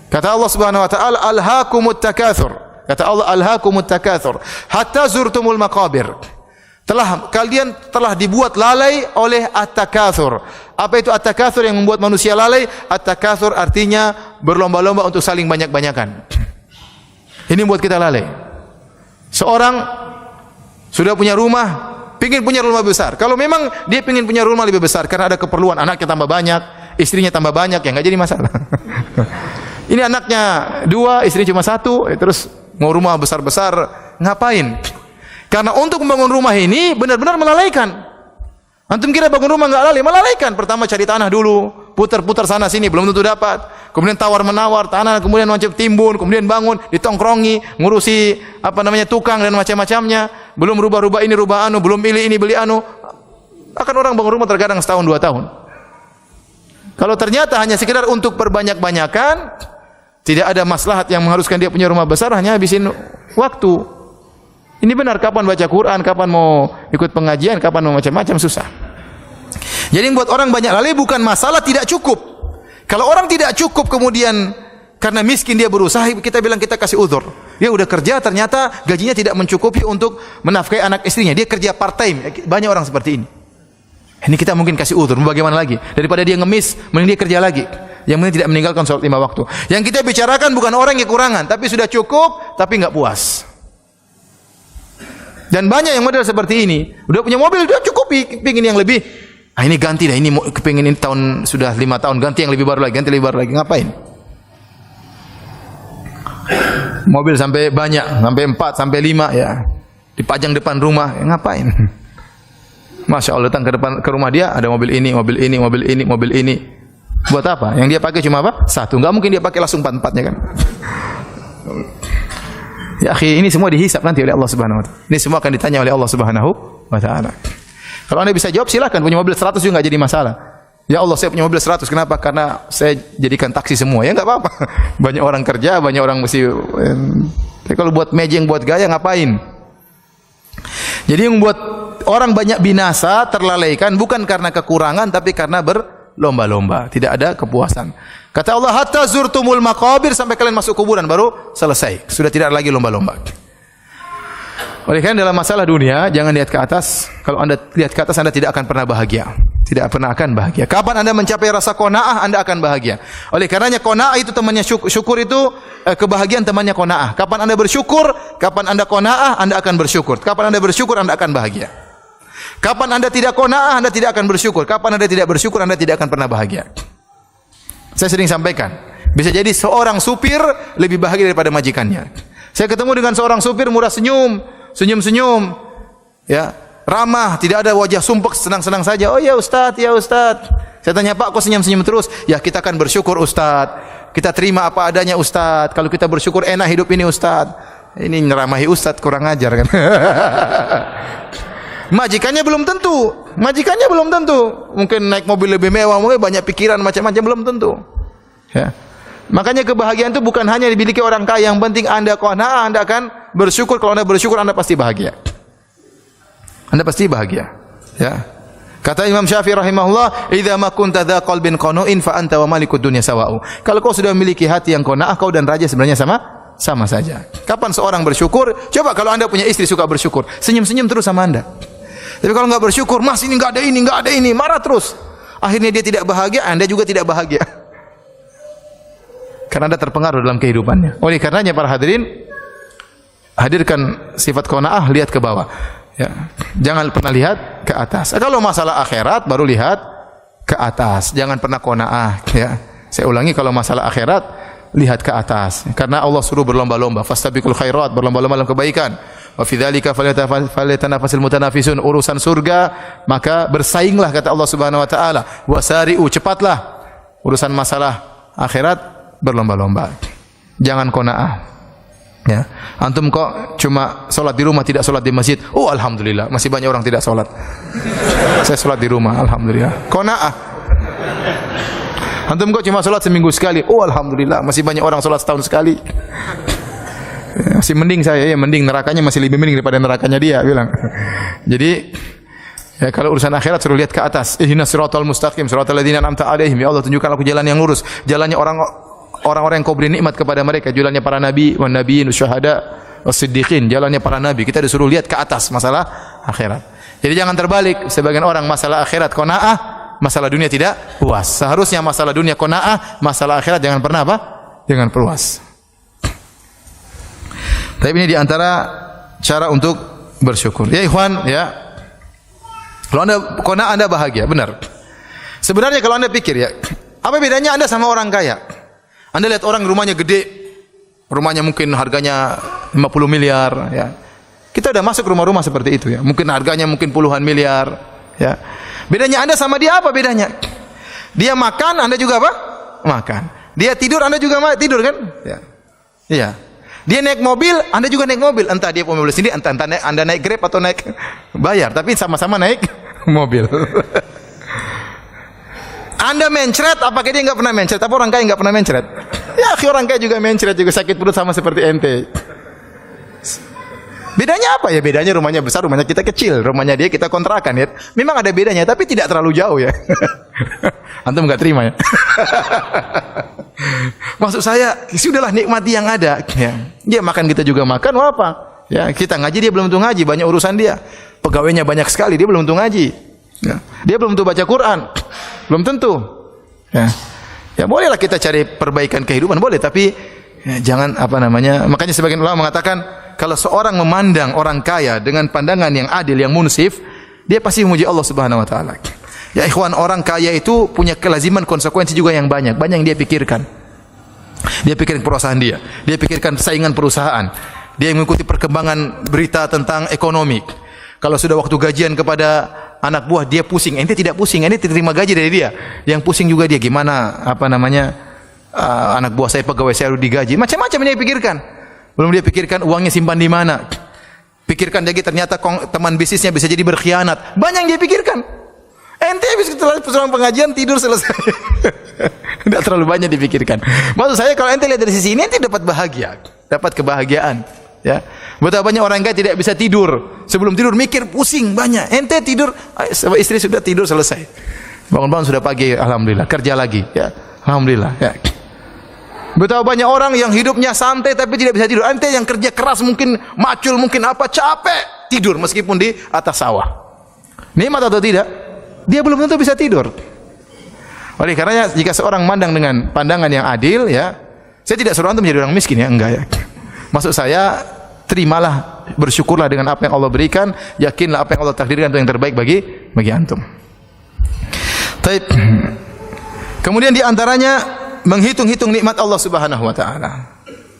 Kata Allah Subhanahu wa taala, "Alhaakumut takatsur." Kata Allah, "Alhaakumut takatsur hatta zurtumul maqabir." Kalian telah dibuat lalai oleh at-takatsur. Apa itu at-takatsur yang membuat manusia lalai? At-takatsur artinya berlomba-lomba untuk saling banyak-banyakan. Ini membuat kita lalai. Seorang sudah punya rumah, pingin punya rumah besar. Kalau memang dia pingin punya rumah lebih besar karena ada keperluan, anaknya tambah banyak, istrinya tambah banyak, ya nggak jadi masalah. Ini anaknya 2, istrinya cuma 1, terus mau rumah besar-besar, ngapain? Karena untuk membangun rumah ini benar-benar melalaikan. Antum kira bangun rumah nggak lalai? Melalaikan. Pertama cari tanah dulu, putar-putar sana sini, belum tentu dapat. Kemudian tawar-menawar tanah, kemudian macam timbun, kemudian bangun, ditongkrongi, ngurusi tukang dan macam-macamnya. Belum rubah-rubah ini, rubah anu, belum pilih ini, beli anu. Akan orang bangun rumah terkadang setahun 2 tahun. Kalau ternyata hanya sekedar untuk perbanyak-banyakan, tidak ada maslahat yang mengharuskan dia punya rumah besar, hanya habisin waktu. Ini benar, kapan baca Quran, kapan mau ikut pengajian, kapan mau macam-macam, susah. Jadi yang buat orang banyak lalai bukan masalah tidak cukup. Kalau orang tidak cukup kemudian karena miskin dia berusaha, kita bilang kita kasih uzur. Dia udah kerja ternyata gajinya tidak mencukupi untuk menafkahi anak istrinya. Dia kerja part time. Banyak orang seperti ini. Ini kita mungkin kasih uzur. Bagaimana lagi? Daripada dia ngemis, mending dia kerja lagi. Yang penting tidak meninggalkan sholat 5 waktu. Yang kita bicarakan bukan orang yang kekurangan, tapi sudah cukup tapi enggak puas. Dan banyak yang model seperti ini. Udah punya mobil, udah cukupi, pingin yang lebih. Ah ini ganti dah, ini kepingin ini tahun sudah 5 tahun, ganti yang lebih baru lagi, ganti lebih baru lagi. Ngapain? Mobil sampai banyak, sampai 4, sampai 5 ya. Dipajang depan rumah, ya ngapain? Masya Allah, datang ke rumah dia ada mobil ini, mobil ini, mobil ini, mobil ini. Buat apa? Yang dia pakai cuma apa? 1. Enggak mungkin dia pakai langsung 4-4-nya kan. Ya akhi, ini semua dihisab nanti oleh Allah Subhanahu wa taala. Ini semua akan ditanya oleh Allah Subhanahu wa taala. Kalau Anda bisa jawab silakan, punya mobil 100 juga enggak jadi masalah. Ya Allah, saya punya mobil 100, kenapa? Karena saya jadikan taksi semua. Ya enggak apa-apa. Banyak orang kerja, banyak orang mesti tapi kalau buat mejeng, buat gaya ngapain? Jadi yang buat orang banyak binasa, terlalaikan bukan karena kekurangan tapi karena berlomba-lomba, tidak ada kepuasan. Kata Allah, hatta zurtumul maqabir, sampai kalian masuk kuburan baru selesai. Sudah tidak lagi lomba-lomba. Oleh karena dalam masalah dunia, jangan lihat ke atas. Kalau Anda lihat ke atas, Anda tidak akan pernah bahagia. Tidak pernah akan bahagia. Kapan Anda mencapai rasa qanaah, Anda akan bahagia. Oleh karenanya qanaah itu temannya syukur itu kebahagiaan temannya qanaah. Kapan Anda bersyukur, kapan Anda qanaah, Anda akan bersyukur. Kapan Anda bersyukur, Anda akan bahagia. Kapan Anda tidak qanaah, Anda tidak akan bersyukur. Kapan Anda tidak bersyukur, Anda tidak akan pernah bahagia. Saya sering sampaikan, bisa jadi seorang supir lebih bahagia daripada majikannya. Saya ketemu dengan seorang supir murah senyum, ya, ramah, tidak ada wajah sumpek, senang-senang saja. Oh ya Ustaz, ya Ustaz. Saya tanya, Pak, kok senyum-senyum terus? Ya kita akan bersyukur Ustaz. Kita terima apa adanya Ustaz. Kalau kita bersyukur enak hidup ini Ustaz. Ini nyeramahi Ustaz, kurang ajar kan. Majikannya belum tentu. Mungkin naik mobil lebih mewah, mungkin banyak pikiran macam-macam, belum tentu. Ya. Makanya kebahagiaan itu bukan hanya dimiliki orang kaya, yang penting Anda qanaah, Anda akan bersyukur. Kalau Anda bersyukur, Anda pasti bahagia. Anda pasti bahagia. Ya. Kata Imam Syafi'i rahimahullah, "Idza ma kunta dza qalbin qanu'in fa anta wa malikud dunya sawa'u." Kalau kau sudah memiliki hati yang qanaah, kau dan raja sebenarnya sama saja. Kapan seorang bersyukur? Coba kalau Anda punya istri suka bersyukur, senyum-senyum terus sama Anda. Tapi kalau enggak bersyukur, Mas ini enggak ada ini, marah terus. Akhirnya dia tidak bahagia, Anda juga tidak bahagia. Karena Anda terpengaruh dalam kehidupannya. Oleh karenanya para hadirin, hadirkan sifat qanaah, lihat ke bawah. Ya. Jangan pernah lihat ke atas. Kalau masalah akhirat baru lihat ke atas. Jangan pernah qanaah, ya. Saya ulangi, kalau masalah akhirat lihat ke atas. Karena Allah suruh berlomba-lomba, fastabiqul khairat, berlomba-lomba dalam kebaikan. Wa fi dzalika falyatanafasul mutanafisun, urusan surga maka bersainglah kata Allah Subhanahu wa taala. Wasari'u, cepatlah. Urusan masalah akhirat berlomba-lomba. Jangan qanaah. Ya. Antum kok cuma salat di rumah, tidak salat di masjid. Oh alhamdulillah, masih banyak orang tidak salat. Saya salat di rumah, alhamdulillah. Qanaah. Antum kok cuma salat seminggu sekali. Oh alhamdulillah, masih banyak orang salat setahun sekali. Masih mending saya, ya mending, nerakanya masih lebih mending daripada nerakanya dia bilang. Jadi ya, kalau urusan akhirat suruh lihat ke atas. Ihdinas siratal mustaqim, siratal ladzina an'amta 'alaihim. Ya Allah, tunjukkan aku jalan yang lurus, jalannya orang-orang yang kau beri nikmat kepada mereka, jalannya para nabi, wan nabiyyin, syuhada, was-siddiqin, jalannya para nabi. Kita disuruh lihat ke atas masalah akhirat. Jadi jangan terbalik, sebagian orang masalah akhirat qanaah, masalah dunia tidak puas. Seharusnya masalah dunia qanaah, masalah akhirat jangan pernah apa? Jangan puas. Tapi ini diantara cara untuk bersyukur. Ya ikhwan, ya. Kalau anda bahagia, benar. Sebenarnya kalau anda pikir ya, apa bedanya anda sama orang kaya? Anda lihat orang rumahnya gede, rumahnya mungkin harganya 50 miliar, ya. Kita udah masuk rumah-rumah seperti itu ya. Mungkin harganya mungkin puluhan miliar, ya. Bedanya anda sama dia apa bedanya? Dia makan, anda juga apa? Makan. Dia tidur, anda juga tidur kan? Ya. Iya. Dia naik mobil, anda juga naik mobil. Entah dia punya mobil sendiri, entah anda naik Grab atau naik bayar, tapi sama-sama naik mobil. Anda mencret, apakah dia nggak pernah mencret? Apa orang kaya nggak pernah mencret? Ya, orang kaya juga mencret, juga sakit perut sama seperti ente. Bedanya apa ya? Bedanya rumahnya besar, rumahnya kita kecil, rumahnya dia kita kontrakan ya. Memang ada bedanya, tapi tidak terlalu jauh ya. Antum nggak terima ya? Maksud saya, sudahlah nikmati yang ada. Ya. Dia makan, kita juga makan, apa? Ya, kita ngaji, dia belum tentu ngaji, banyak urusan dia. Pegawainya banyak sekali, dia belum tentu ngaji. Ya. Dia belum tentu baca Quran, belum tentu. Ya, ya bolehlah kita cari perbaikan kehidupan, boleh, tapi ya, jangan apa namanya. Makanya sebagian ulama mengatakan, kalau seorang memandang orang kaya dengan pandangan yang adil, yang munsif, dia pasti memuji Allah Subhanahu Wa Taala. Ya ikhwan, orang kaya itu punya kelaziman konsekuensi juga yang banyak yang dia pikirkan. Dia pikirkan perusahaan dia pikirkan saingan perusahaan, dia mengikuti perkembangan berita tentang ekonomi. Kalau sudah waktu gajian kepada anak buah, dia pusing. Ente tidak pusing, ente terima gaji dari dia. Yang pusing juga dia, gimana apa namanya anak buah saya, pegawai saya harus digaji. Macam-macam dia pikirkan. Belum dia pikirkan uangnya simpan di mana. Pikirkan lagi ternyata teman bisnisnya bisa jadi berkhianat. Banyak yang dia pikirkan. Ente habis setelah pengajian tidur selesai. Tidak terlalu banyak dipikirkan. Maksud saya kalau ente lihat dari sisi ini, ente dapat bahagia, dapat kebahagiaan. Ya, betapa banyak orang kaya tidak bisa tidur. Sebelum tidur mikir pusing banyak. Ente tidur, istri sudah tidur selesai. Bangun-bangun sudah pagi, alhamdulillah. Kerja lagi, ya, alhamdulillah. Ya. Betapa banyak orang yang hidupnya santai tapi tidak bisa tidur. Ente yang kerja keras mungkin macul, mungkin apa, capek tidur meskipun di atas sawah. Nikmat atau tidak? Dia belum tentu bisa tidur. Oleh karenanya jika seorang mandang dengan pandangan yang adil, ya, saya tidak suruh antum menjadi orang miskin ya, enggak ya. Maksud saya, terimalah, bersyukurlah dengan apa yang Allah berikan, yakinlah apa yang Allah takdirkan itu yang terbaik bagi antum. Taib. Kemudian di antaranya menghitung-hitung nikmat Allah Subhanahu wa taala.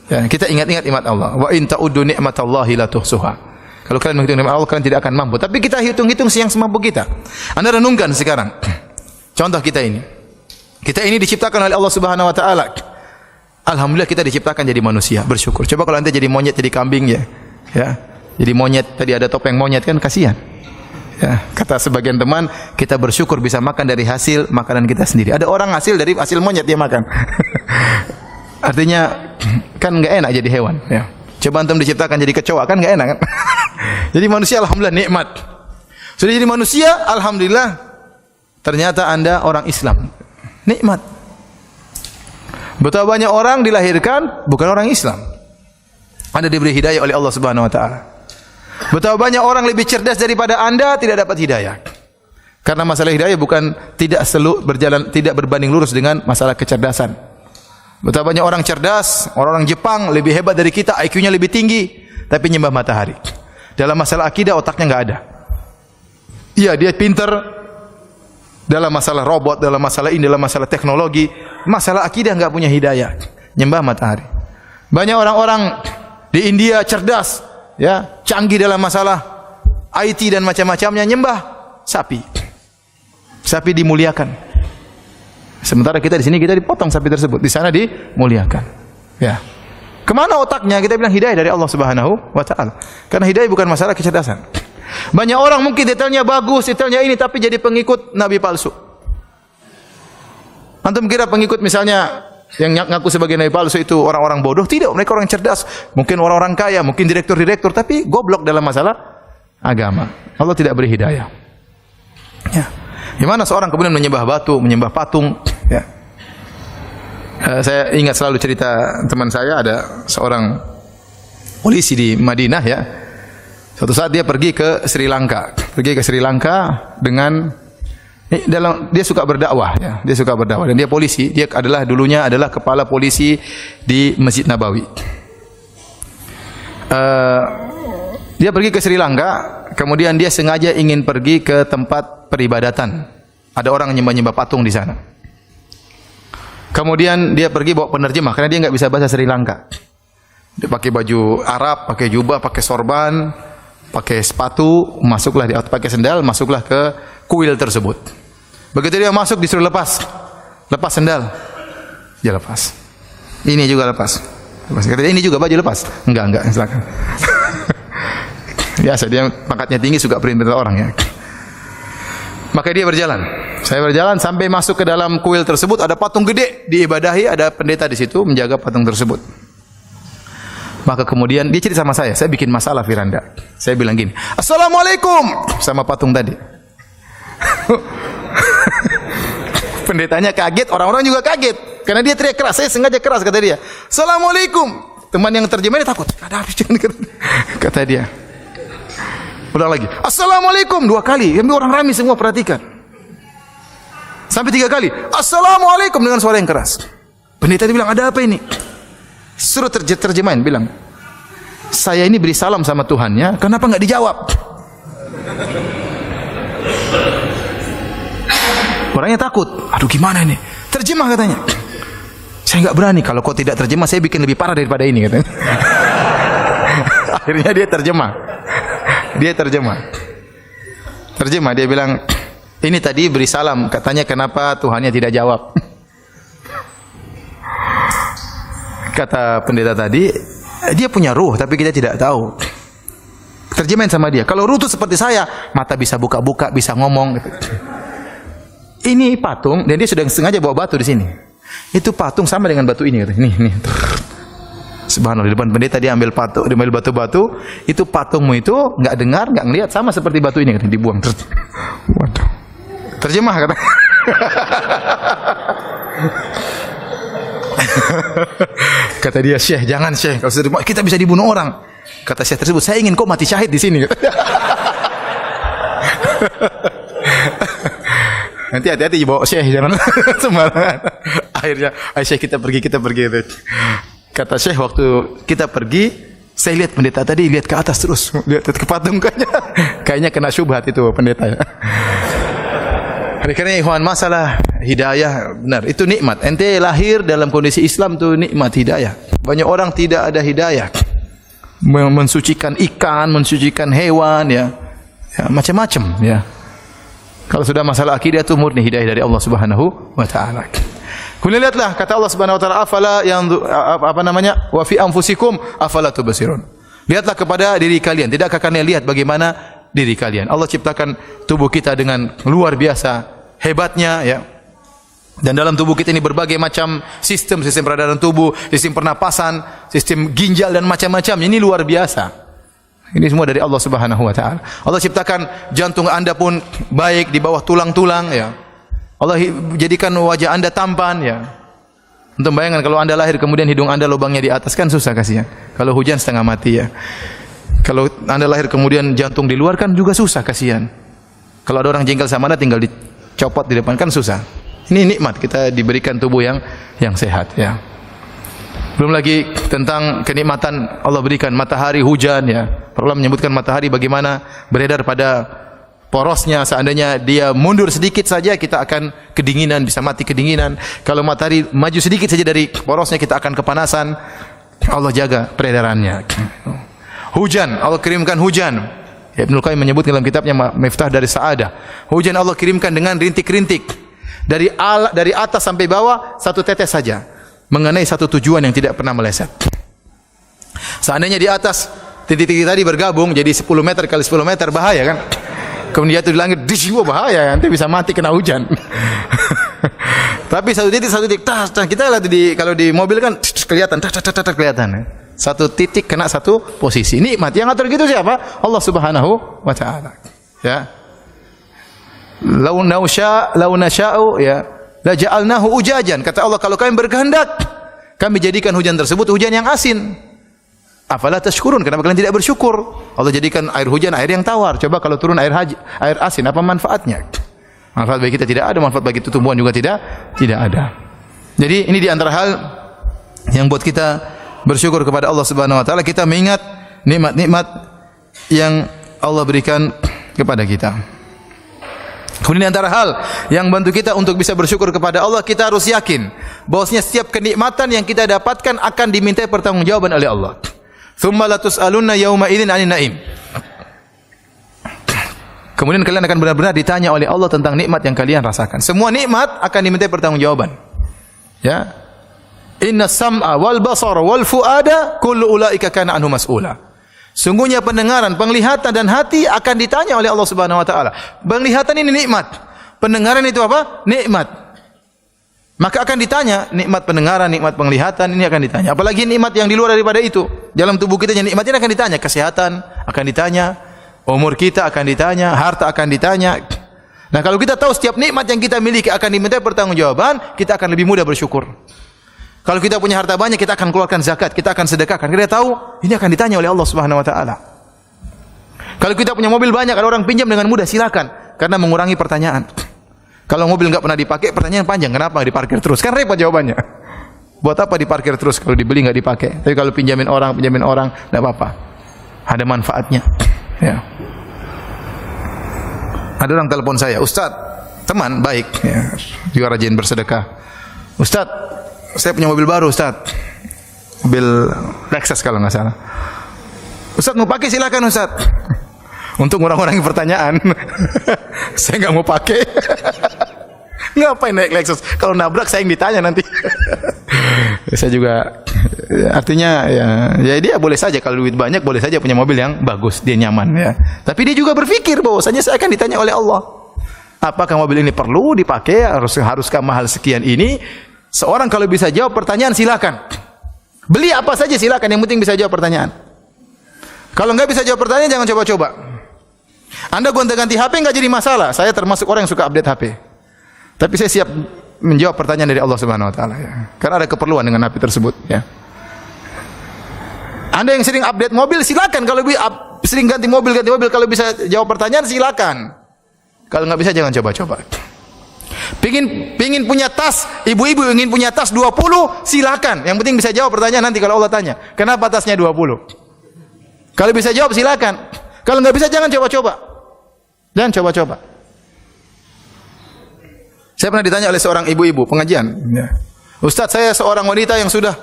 Ya, kita ingat-ingat nikmat Allah. Wa in ta'uddu nikmatallahi la tuhsuha. Kalau kalian menghitung nikmat Allah, kalian tidak akan mampu. Tapi kita hitung-hitung yang semampu kita. Anda renungkan sekarang. Contoh kita ini. Kita ini diciptakan oleh Allah Subhanahu wa taala. Alhamdulillah kita diciptakan jadi manusia, bersyukur. Coba kalau anda jadi monyet, jadi kambing ya. Ya. Jadi monyet, tadi ada topeng monyet kan, kasihan. Ya, kata sebagian teman, kita bersyukur bisa makan dari hasil makanan kita sendiri. Ada orang dari hasil monyet dia makan. Artinya kan enggak enak jadi hewan, ya. Coba antum diciptakan jadi kecoa, kan enggak enak kan? Jadi manusia alhamdulillah nikmat. Sudah jadi manusia, alhamdulillah ternyata anda orang Islam. Nikmat. Betapa banyak orang dilahirkan bukan orang Islam. Anda diberi hidayah oleh Allah Subhanahu wa taala. Betapa banyak orang lebih cerdas daripada Anda tidak dapat hidayah. Karena masalah hidayah bukan tidak berbanding lurus dengan masalah kecerdasan. Betapa banyak orang cerdas, orang-orang Jepang lebih hebat dari kita, IQ-nya lebih tinggi, tapi nyembah matahari. Dalam masalah akidah otaknya enggak ada. Iya, dia pintar dalam masalah robot, dalam masalah ini, dalam masalah teknologi, masalah akidah enggak punya hidayah, nyembah matahari. Banyak orang-orang di India cerdas, ya, canggih dalam masalah IT dan macam-macamnya, nyembah sapi. Sapi dimuliakan. Sementara kita di sini kita dipotong sapi tersebut, di sana dimuliakan. Ya. Kemana otaknya? Kita bilang hidayah dari Allah Subhanahu wa taala. Karena hidayah bukan masalah kecerdasan. Banyak orang mungkin detailnya bagus, detailnya ini, tapi jadi pengikut nabi palsu. Antum kira pengikut misalnya yang ngaku sebagai nabi palsu itu orang-orang bodoh? Tidak, mereka orang cerdas. Mungkin orang-orang kaya, mungkin direktur-direktur, tapi goblok dalam masalah agama. Allah tidak beri hidayah. Ya. Gimana seorang kemudian menyembah batu, menyembah patung, ya. Saya ingat selalu cerita teman saya, ada seorang polisi di Madinah, ya. Suatu saat dia pergi ke Sri Lanka dengan dia suka berdakwah, ya. Dia suka berdakwah dan dia polisi. Dia dulunya adalah kepala polisi di Masjid Nabawi. Dia pergi ke Sri Lanka, kemudian dia sengaja ingin pergi ke tempat peribadatan. Ada orang nyembah-nyembah patung di sana. Kemudian dia pergi bawa penerjemah karena dia nggak bisa bahasa Sri Lanka. Dia pakai baju Arab, pakai jubah, pakai sorban, pakai sepatu, masuklah dia pakai sendal, masuklah ke kuil tersebut. Begitu dia masuk disuruh lepas sendal, dia lepas. Ini juga lepas. Kata ini juga baju lepas. Enggak, silakan. Biasa dia pangkatnya tinggi suka perintah orang ya. Maka dia berjalan. Saya berjalan sampai masuk ke dalam kuil tersebut, ada patung gede diibadahi, ada pendeta di situ menjaga patung tersebut. Maka kemudian dia cerita sama saya bikin masalah Firanda. Saya bilang gini, "Assalamualaikum," sama patung tadi. Pendetanya kaget, orang-orang juga kaget karena dia teriak keras. Saya sengaja keras kata dia. "Assalamualaikum." Teman yang terjemahnya takut. Ada apa kata dia. Ulang lagi. "Assalamualaikum" 2 kali. Yang orang ramai semua perhatikan. Sampai 3 kali. "Assalamualaikum" dengan suara yang keras. Pendeta dia bilang, "Ada apa ini?" Suruh terjemahin bilang, "Saya ini beri salam sama Tuhannya, kenapa enggak dijawab?" Orangnya takut. Aduh gimana ini? Terjemah katanya. "Saya enggak berani, kalau kau tidak terjemah saya bikin lebih parah daripada ini," katanya. Akhirnya dia terjemah. Terjemah dia bilang, "Ini tadi beri salam, katanya kenapa Tuhannya tidak jawab?" Kata pendeta tadi, dia punya ruh tapi kita tidak tahu. Terjemahin sama dia, kalau ruh itu seperti saya, mata bisa buka-buka, bisa ngomong. Ini patung, dan dia sudah sengaja bawa batu di sini. Itu patung sama dengan batu ini. Nih. Subhanallah, di depan pendeta dia ambil batu-batu. Itu patungmu itu nggak dengar, nggak ngelihat, sama seperti batu ini, katanya, dibuang. Waduh. Terjemah kata. Kata dia, "Syekh, jangan Syekh, kalau sudah kita bisa dibunuh orang." Kata Syekh tersebut, "Saya ingin kau mati syahid di sini." Nanti hati-hati bawa Syekh, jangan sembarangan. Akhirnya, "Ayo Syekh kita pergi." Kata Syekh, waktu kita pergi, saya lihat pendeta tadi lihat ke atas terus, lihat ke patung kayaknya kena syubhat itu pendeta ya. Karena ikhwan, masalah hidayah benar, itu nikmat. Ente lahir dalam kondisi Islam itu nikmat hidayah. Banyak orang tidak ada hidayah. Mensucikan ikan, mensucikan hewan ya macam-macam ya. Kalau sudah masalah akidah itu murni hidayah dari Allah Subhanahu wa taala. Kemudian lihatlah kata Allah Subhanahu wa taala, "Afala yang wa fi anfusikum afala tubsirun." Lihatlah kepada diri kalian, tidakkah kalian lihat bagaimana diri kalian? Allah ciptakan tubuh kita dengan luar biasa hebatnya ya. Dan dalam tubuh kita ini berbagai macam sistem peredaran tubuh, sistem pernapasan, sistem ginjal dan macam-macam. Ini luar biasa. Ini semua dari Allah Subhanahu wa taala. Allah ciptakan jantung Anda pun baik di bawah tulang-tulang ya. Allah jadikan wajah Anda tampan ya. Untuk bayangkan kalau Anda lahir kemudian hidung Anda lubangnya di atas, kan susah kasihan. Kalau hujan setengah mati ya. Kalau Anda lahir kemudian jantung di luar kan juga susah kasihan. Kalau ada orang jengkel sama Anda tinggal dicopot di depan kan susah. Ini nikmat kita diberikan tubuh yang sehat ya. Belum lagi tentang kenikmatan Allah berikan matahari, hujan ya. Allah menyebutkan matahari bagaimana beredar pada porosnya, seandainya dia mundur sedikit saja kita akan kedinginan, bisa mati kedinginan. Kalau matahari maju sedikit saja dari porosnya kita akan kepanasan. Allah jaga peredarannya. Hujan, Allah kirimkan hujan. Ibnu Qayyim menyebutkan dalam kitabnya Miftah dari Sa'adah. Hujan Allah kirimkan dengan rintik-rintik. Dari atas sampai bawah satu tetes saja, mengenai satu tujuan yang tidak pernah meleset. Seandainya di atas titik-titik tadi bergabung jadi 10 meter kali 10 meter, bahaya kan? Kemudian jatuh di langit, bahaya, nanti bisa mati kena hujan. Tapi satu titik, kita lihat kalau di mobil kan kelihatan, satu titik kena satu posisi. Nikmat yang ngatur gitu siapa? Allah Subhanahu wa taala. Ya. Lau nasha'u ya la ja'alnahu ujajan. Kata Allah, kalau kami berkehendak, kami jadikan hujan tersebut hujan yang asin. Afala tashkurun, kenapa kalian tidak bersyukur? Allah jadikan air hujan air yang tawar. Coba kalau turun air asin, apa manfaatnya? Manfaat bagi kita tidak ada, manfaat bagi tumbuhan juga tidak ada. Jadi ini di antara hal yang buat kita bersyukur kepada Allah Subhanahu wa taala, kita mengingat nikmat-nikmat yang Allah berikan kepada kita. Kemudian antara hal yang bantu kita untuk bisa bersyukur kepada Allah, kita harus yakin bahwasanya setiap kenikmatan yang kita dapatkan akan dimintai pertanggungjawaban oleh Allah. Tsumma latus'alunna yauma idzin 'anil na'im. Kemudian kalian akan benar-benar ditanya oleh Allah tentang nikmat yang kalian rasakan. Semua nikmat akan dimintai pertanggungjawaban. Ya. Inna sam'a wal basara wal fuada kullu ulaika kana anhu mas'ula. Sungguhnya pendengaran, penglihatan dan hati akan ditanya oleh Allah Subhanahu wa taala. Penglihatan ini nikmat. Pendengaran itu apa? Nikmat. Maka akan ditanya nikmat pendengaran, nikmat penglihatan ini akan ditanya. Apalagi nikmat yang di luar daripada itu. Dalam tubuh kita yang nikmat ini akan ditanya, kesehatan akan ditanya, umur kita akan ditanya, harta akan ditanya. Nah, kalau kita tahu setiap nikmat yang kita miliki akan dimintai pertanggungjawaban, kita akan lebih mudah bersyukur. Kalau kita punya harta banyak, kita akan keluarkan zakat, kita akan sedekahkan. Kita tahu ini akan ditanya oleh Allah Subhanahu wa taala. Kalau kita punya mobil banyak, kalau orang pinjam dengan mudah, silakan, karena mengurangi pertanyaan. Kalau mobil enggak pernah dipakai, pertanyaan panjang, kenapa diparkir terus? Kan repot jawabannya. Buat apa diparkir terus kalau dibeli enggak dipakai? Tapi kalau pinjamin orang enggak apa-apa. Ada manfaatnya. Ya. Ada orang telepon saya, Ustaz, teman baik, ya, juga rajin bersedekah. Ustaz, saya punya mobil baru, Ustaz. Mobil Lexus kalau nggak salah. Ustaz mau pakai silakan Ustaz. Untuk orang-orang yang pertanyaan, saya nggak mau pakai. Ngapain naik Lexus? Kalau nabrak saya yang ditanya nanti. Saya juga, artinya ya dia boleh saja kalau duit banyak, boleh saja punya mobil yang bagus, dia nyaman ya. Tapi dia juga berpikir bahwasanya saya akan ditanya oleh Allah. Apakah mobil ini perlu dipakai? Haruskah mahal sekian ini? Seorang kalau bisa jawab pertanyaan silakan. Beli apa saja silakan, yang penting bisa jawab pertanyaan. Kalau enggak bisa jawab pertanyaan jangan coba-coba. Anda gonta-ganti HP enggak jadi masalah. Saya termasuk orang yang suka update HP. Tapi saya siap menjawab pertanyaan dari Allah Subhanahu wa taala ya. Karena ada keperluan dengan HP tersebut ya. Anda yang sering update mobil silakan, kalau sering ganti mobil kalau bisa jawab pertanyaan silakan. Kalau enggak bisa jangan coba-coba. Pingin punya tas, ibu-ibu ingin punya tas 20, silakan. Yang penting bisa jawab pertanyaan nanti kalau Allah tanya. Kenapa tasnya 20? Kalau bisa jawab silakan. Kalau nggak bisa jangan coba-coba. Jangan coba-coba. Saya pernah ditanya oleh seorang ibu-ibu pengajian. Ya. Ustaz, saya seorang wanita yang sudah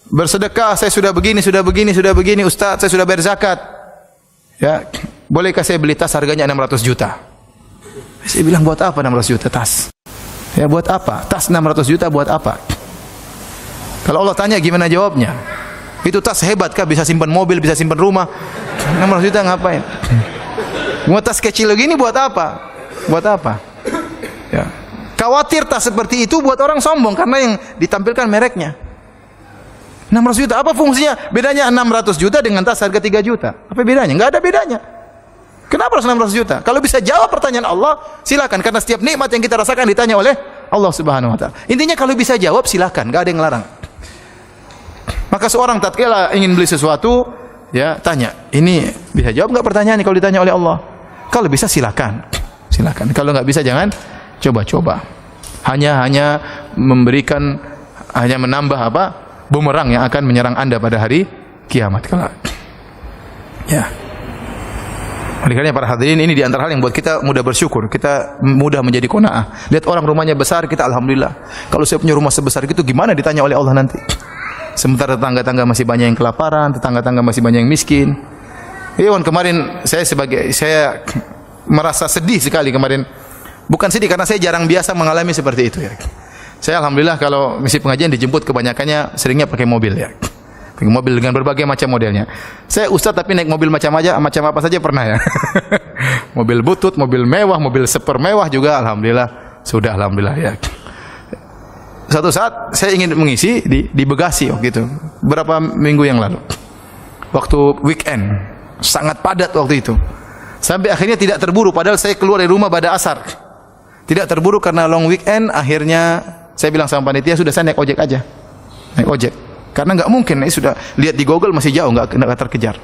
bersedekah, saya sudah begini, Ustaz, saya sudah bayar zakat. Ya, bolehkah saya beli tas harganya 600 juta? Saya bilang buat apa 600 juta tas? Ya buat apa? Tas 600 juta buat apa? Kalau Allah tanya gimana jawabnya? Itu tas hebat kah? Bisa simpan mobil, bisa simpan rumah. 600 juta ngapain? Mau tas kecil begini buat apa? Buat apa? Ya. Khawatir tas seperti itu buat orang sombong karena yang ditampilkan mereknya. 600 juta, apa fungsinya? Bedanya 600 juta dengan tas harga 3 juta. Apa bedanya? Enggak ada bedanya. Kenapa harus 600 juta? Kalau bisa jawab pertanyaan Allah, silakan. Karena setiap nikmat yang kita rasakan ditanya oleh Allah Subhanahu wa taala. Intinya kalau bisa jawab silakan, enggak ada yang ngelarang. Maka seorang tatkala ingin beli sesuatu, ya tanya, ini bisa jawab enggak pertanyaan kalau ditanya oleh Allah? Kalau bisa silakan. Silakan. Kalau enggak bisa jangan coba-coba. Hanya memberikan, hanya menambah apa? Bumerang yang akan menyerang Anda pada hari kiamat kelak. Ya. Oleh karena para hadirin, ini di antara hal yang buat kita mudah bersyukur, kita mudah menjadi qanaah. Lihat orang rumahnya besar, kita alhamdulillah. Kalau saya punya rumah sebesar itu gimana ditanya oleh Allah nanti? Sementara tetangga-tetangga masih banyak yang kelaparan, tetangga-tetangga masih banyak yang miskin. Iwan kemarin saya merasa sedih sekali kemarin. Bukan sedih karena saya jarang biasa mengalami seperti itu ya. Saya alhamdulillah kalau misi pengajian dijemput kebanyakannya seringnya pakai mobil ya. Mobil dengan berbagai macam modelnya. Saya ustaz tapi naik mobil macam apa saja pernah ya. Mobil butut, mobil mewah, mobil super mewah juga alhamdulillah. Sudah alhamdulillah ya. Satu saat saya ingin mengisi di Bekasi waktu itu. Beberapa minggu yang lalu. Waktu weekend. Sangat padat waktu itu. Sampai akhirnya tidak terburu padahal saya keluar dari rumah pada asar. Tidak terburu karena long weekend, akhirnya saya bilang sama panitia sudah saya naik ojek aja. Naik ojek. Karena nggak mungkin, ini sudah lihat di Google masih jauh, nggak terkejar.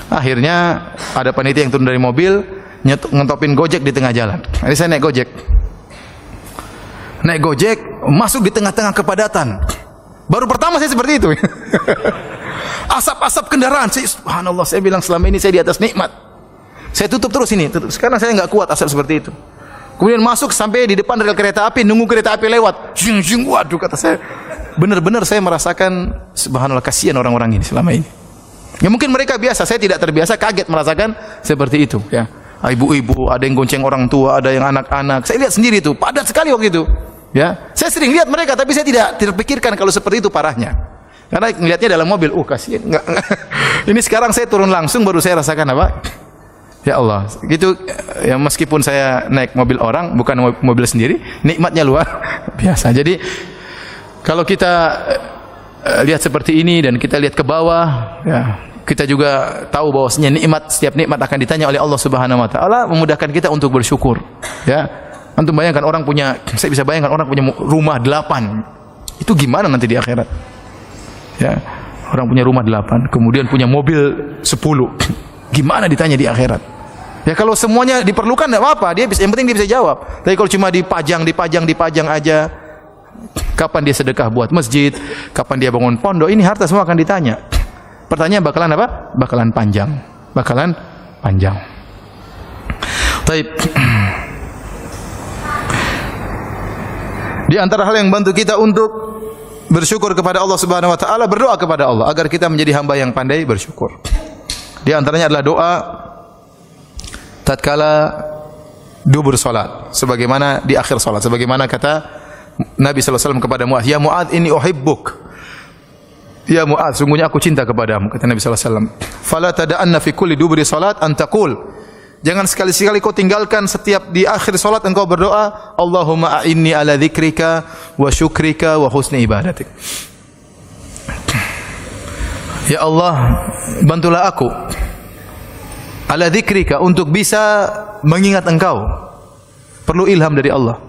Akhirnya ada panitia yang turun dari mobil, ngentopin Gojek di tengah jalan. Jadi saya naik Gojek. Naik Gojek, masuk di tengah-tengah kepadatan. Baru pertama saya seperti itu. asap-asap kendaraan. Subhanallah, saya bilang selama ini saya di atas nikmat. Saya tutup terus ini. Sekarang saya enggak kuat asap seperti itu. Kemudian masuk sampai di depan rel kereta api, nunggu kereta api lewat. Waduh, kata saya. Benar-benar saya merasakan, subhanallah, kasihan orang-orang ini selama ini. Ya mungkin mereka biasa, saya tidak terbiasa, kaget merasakan seperti itu. Ya, ibu-ibu, ada yang gonceng orang tua, ada yang anak-anak. Saya lihat sendiri itu, padat sekali waktu itu. Ya, saya sering lihat mereka, tapi saya tidak terpikirkan kalau seperti itu parahnya. Karena melihatnya dalam mobil, kasihan. Ini sekarang saya turun langsung, baru saya rasakan apa? Ya Allah, gitu ya, meskipun saya naik mobil orang, bukan mobil sendiri, nikmatnya luar biasa. Jadi kalau kita lihat seperti ini dan kita lihat ke bawah, ya, kita juga tahu bahwasanya setiap nikmat akan ditanya oleh Allah Subhanahu wa taala, memudahkan kita untuk bersyukur. Ya. Antum bayangkan saya bisa bayangkan orang punya rumah 8. Itu gimana nanti di akhirat? Ya. Orang punya rumah 8, kemudian punya mobil 10. Gimana ditanya di akhirat? Ya kalau semuanya diperlukan enggak apa-apa, yang penting dia bisa jawab. Tapi kalau cuma dipajang aja, kapan dia sedekah buat masjid, kapan dia bangun pondok, ini harta semua akan ditanya. Pertanyaan bakalan apa? Bakalan panjang. Taib. Di antara hal yang bantu kita untuk bersyukur kepada Allah Subhanahu wa taala, berdoa kepada Allah agar kita menjadi hamba yang pandai bersyukur. Di antaranya adalah doa tatkala dubur salat, sebagaimana di akhir salat, sebagaimana kata Nabi sallallahu alaihi wasallam kepada Muadz, "Ya Muadz, inni uhibbuk." Ya Muadz, sungguhnya aku cinta kepadamu, kata Nabi sallallahu alaihi wasallam. "Fala tada'anna fi kulli duburi salat an taqul." Jangan sekali-sekali kau tinggalkan setiap di akhir salat engkau berdoa, "Allahumma a'inni ala dzikrika wa syukrika wa husni ibadatik." Ya Allah, bantulah aku ala dzikrika, untuk bisa mengingat engkau. Perlu ilham dari Allah.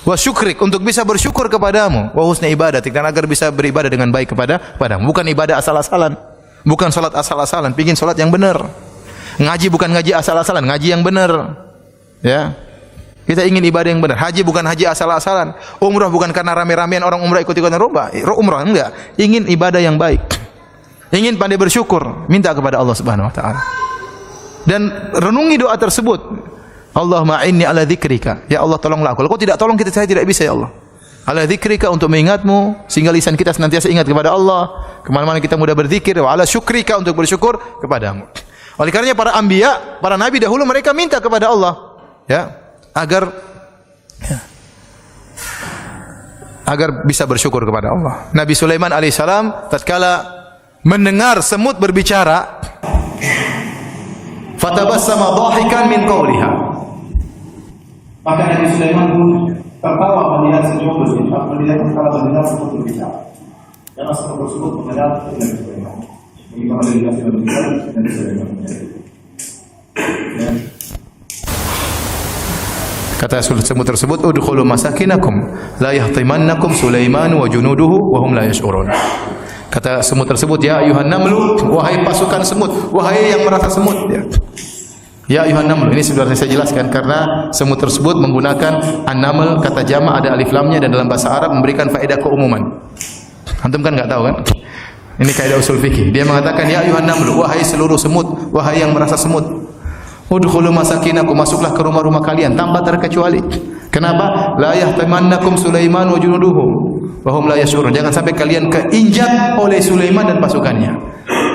Wa syukrik, untuk bisa bersyukur kepadamu. Wa husni ibadatik, dan agar bisa beribadah dengan baik kepadamu. Bukan ibadah asal-asalan, bukan salat asal-asalan, pingin salat yang benar. Ngaji bukan ngaji asal-asalan, ngaji yang benar. Ya. Kita ingin ibadah yang benar. Haji bukan haji asal-asalan. Umrah bukan karena rame-ramean orang umrah ikut-ikutan umrah, enggak. Ingin ibadah yang baik. Ingin pandai bersyukur, minta kepada Allah Subhanahu wa taala. Dan renungi doa tersebut. Allahumma inni ala dzikrika. Ya Allah, tolonglah aku. Kalau kau tidak tolong saya tidak bisa, ya Allah. Ala dzikrika, untuk mengingatmu sehingga lisan kita senantiasa ingat kepada Allah. Kemana-mana kita mudah berzikir. Wa ala syukrika, untuk bersyukur kepadamu. Oleh karenanya para anbiya, para nabi dahulu mereka minta kepada Allah, ya, agar bisa bersyukur kepada Allah. Nabi Sulaiman alaihissalam tatkala mendengar semut berbicara, fatabassama dhahikan min qawliha. Maka Nabi Sulaiman pun tertawa melihat semut berbicara, melihat semut berbicara. Karena semut tersebut menghadap Nabi Sulaiman. Bagaimana dengan Nabi Sulaiman? Kata semut tersebut, udkhulu masakinakum la yahtimannakum Sulaiman wa junuduhu wa hum la yash'urun. Kata semut tersebut, ya ayuhan namlu, wahai pasukan semut, wahai yang merasa semut, ya. Ya ayuhan namlu, ini sebenarnya saya jelaskan karena semut tersebut menggunakan an-naml, kata jama' ada alif lamnya, dan dalam bahasa Arab memberikan faedah keumuman. Antum kan enggak tahu kan? Ini kaidah usul fikih. Dia mengatakan, ya ayuhan namlu, wahai seluruh semut, wahai yang merasa semut. Udkhulu masakinakum, masuklah ke rumah-rumah kalian tanpa terkecuali. Kenapa? La yahtamannakum Sulaiman wa junuduhu wa hum la yash'urun. Jangan sampai kalian keinjak oleh Sulaiman dan pasukannya.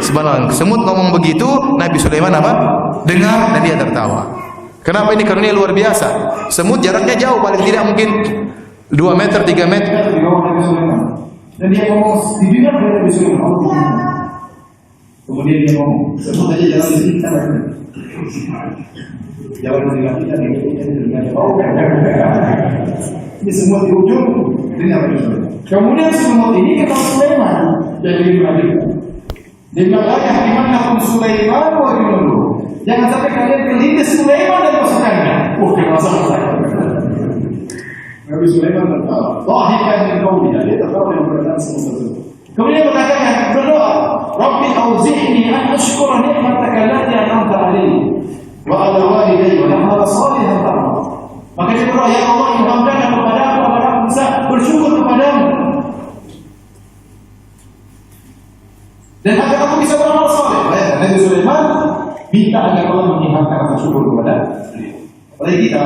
Subhanallah, semut ngomong begitu, Nabi Sulaiman apa? Dengar dan dia tertawa. Kenapa? Ini karunia luar biasa. Semut jaraknya jauh, paling tidak mungkin 2 meter, 3 meter. Dan dia ngomong, didengar oleh Nabi Sulaiman. Kemudian dia ngomong, semut aja jalan di sini, jalan di sini, ini semut di ujung, dengar Nabi Sulaiman. Kemudian semut ini ketemu Sulaiman, jadi Nabi. Dia bilang, yahtimannakum Sulaiman wa junuduhu. Jangan sampai kalian terlindas Sulaiman dan pasukannya. Kena masalah. Nabi Sulaiman tertawa. Dhahikan min qawliha, dia tertawa dengan perkataan semut tersebut. Kemudian berkata, berdoa, Rabbi auzi'ni an ashkura ni'mataka allati an'amta 'alayya wa 'ala walidayya wa a'mala shalihan tardah. Maka dia berdoa, ya Allah, ilhamkan kepadaku agar aku bisa bersyukur kepadamu dan minta agar Allah menyiapkan rasa syukur kepada beliau. Oleh kita,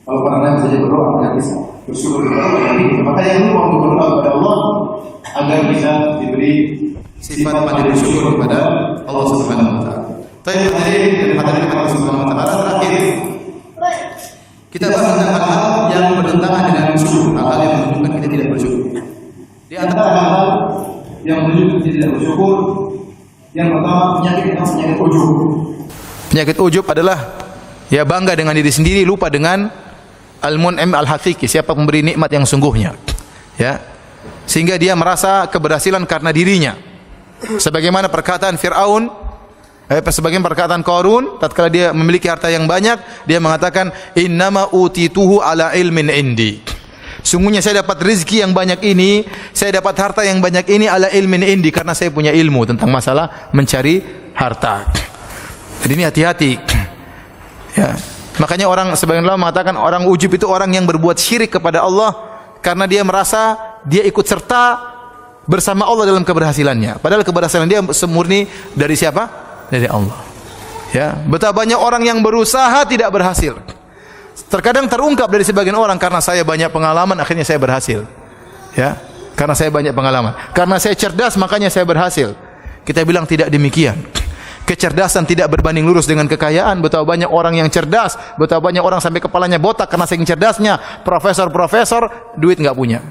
kalau para nabi saja berdoa agar bisa bersyukur kepada Allah, maka yang lupa untuk berdoa kepada Allah agar bisa diberi sifat pandai bersyukur kepada Allah Subhanahu wa taala. Tapi hadirin Allah Subhanahu wa taala, terakhir kita bahas tentang hal yang bertentangan dengan syukur, hal yang menunjukkan kita tidak bersyukur. Di antara hal yang menunjukkan kita tidak bersyukur, yang pertama penyakit ujub. Penyakit ujub adalah ya bangga dengan diri sendiri, lupa dengan al-mun'im al-haqiqi, siapa pemberi nikmat yang sungguhnya. Ya. Sehingga dia merasa keberhasilan karena dirinya. Sebagaimana perkataan Fir'aun, sebagaimana perkataan Qarun, tatkala dia memiliki harta yang banyak, dia mengatakan innama utituhu ala ilmin indi. Sungguhnya saya dapat rezeki yang banyak ini, saya dapat harta yang banyak ini ala ilmin indi, karena saya punya ilmu tentang masalah mencari harta. Jadi ini hati-hati. Ya. Makanya orang sebagian ulama mengatakan orang ujub itu orang yang berbuat syirik kepada Allah karena dia merasa dia ikut serta bersama Allah dalam keberhasilannya. Padahal keberhasilan dia semurni dari siapa? Dari Allah. Ya, betapa banyak orang yang berusaha tidak berhasil. Terkadang terungkap dari sebagian orang, karena saya banyak pengalaman akhirnya saya berhasil. Ya, karena saya banyak pengalaman. Karena saya cerdas makanya saya berhasil. Kita bilang tidak demikian. Kecerdasan tidak berbanding lurus dengan kekayaan. Betapa banyak orang yang cerdas, betapa banyak orang sampai kepalanya botak karena saking cerdasnya. Profesor duit enggak punya.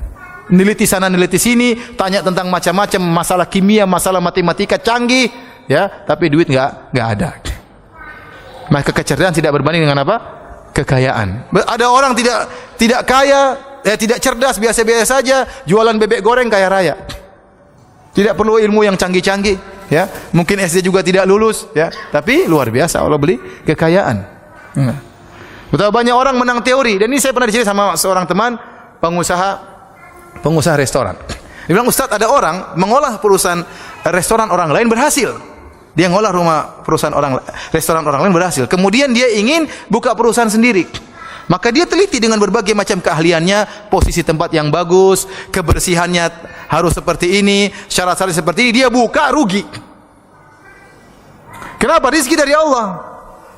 Neliti sana neliti sini, tanya tentang macam-macam masalah kimia, masalah matematika canggih, ya, tapi duit enggak ada. Maka kecerdasan tidak berbanding dengan apa? Kekayaan. Ada orang tidak kaya, tidak cerdas, biasa-biasa saja, jualan bebek goreng kaya raya. Tidak perlu ilmu yang canggih-canggih, ya. Mungkin SD juga tidak lulus, ya, tapi luar biasa Allah beli kekayaan. Betapa banyak orang menang teori, dan ini saya pernah diceritakan sama seorang teman pengusaha restoran. Dia bilang, Ustaz, ada orang mengolah perusahaan restoran orang lain berhasil. Dia ngolah restoran orang lain berhasil. Kemudian dia ingin buka perusahaan sendiri. Maka dia teliti dengan berbagai macam keahliannya, posisi tempat yang bagus, kebersihannya harus seperti ini, syarat-syarat seperti ini, dia buka rugi. Kenapa? Rezeki dari Allah.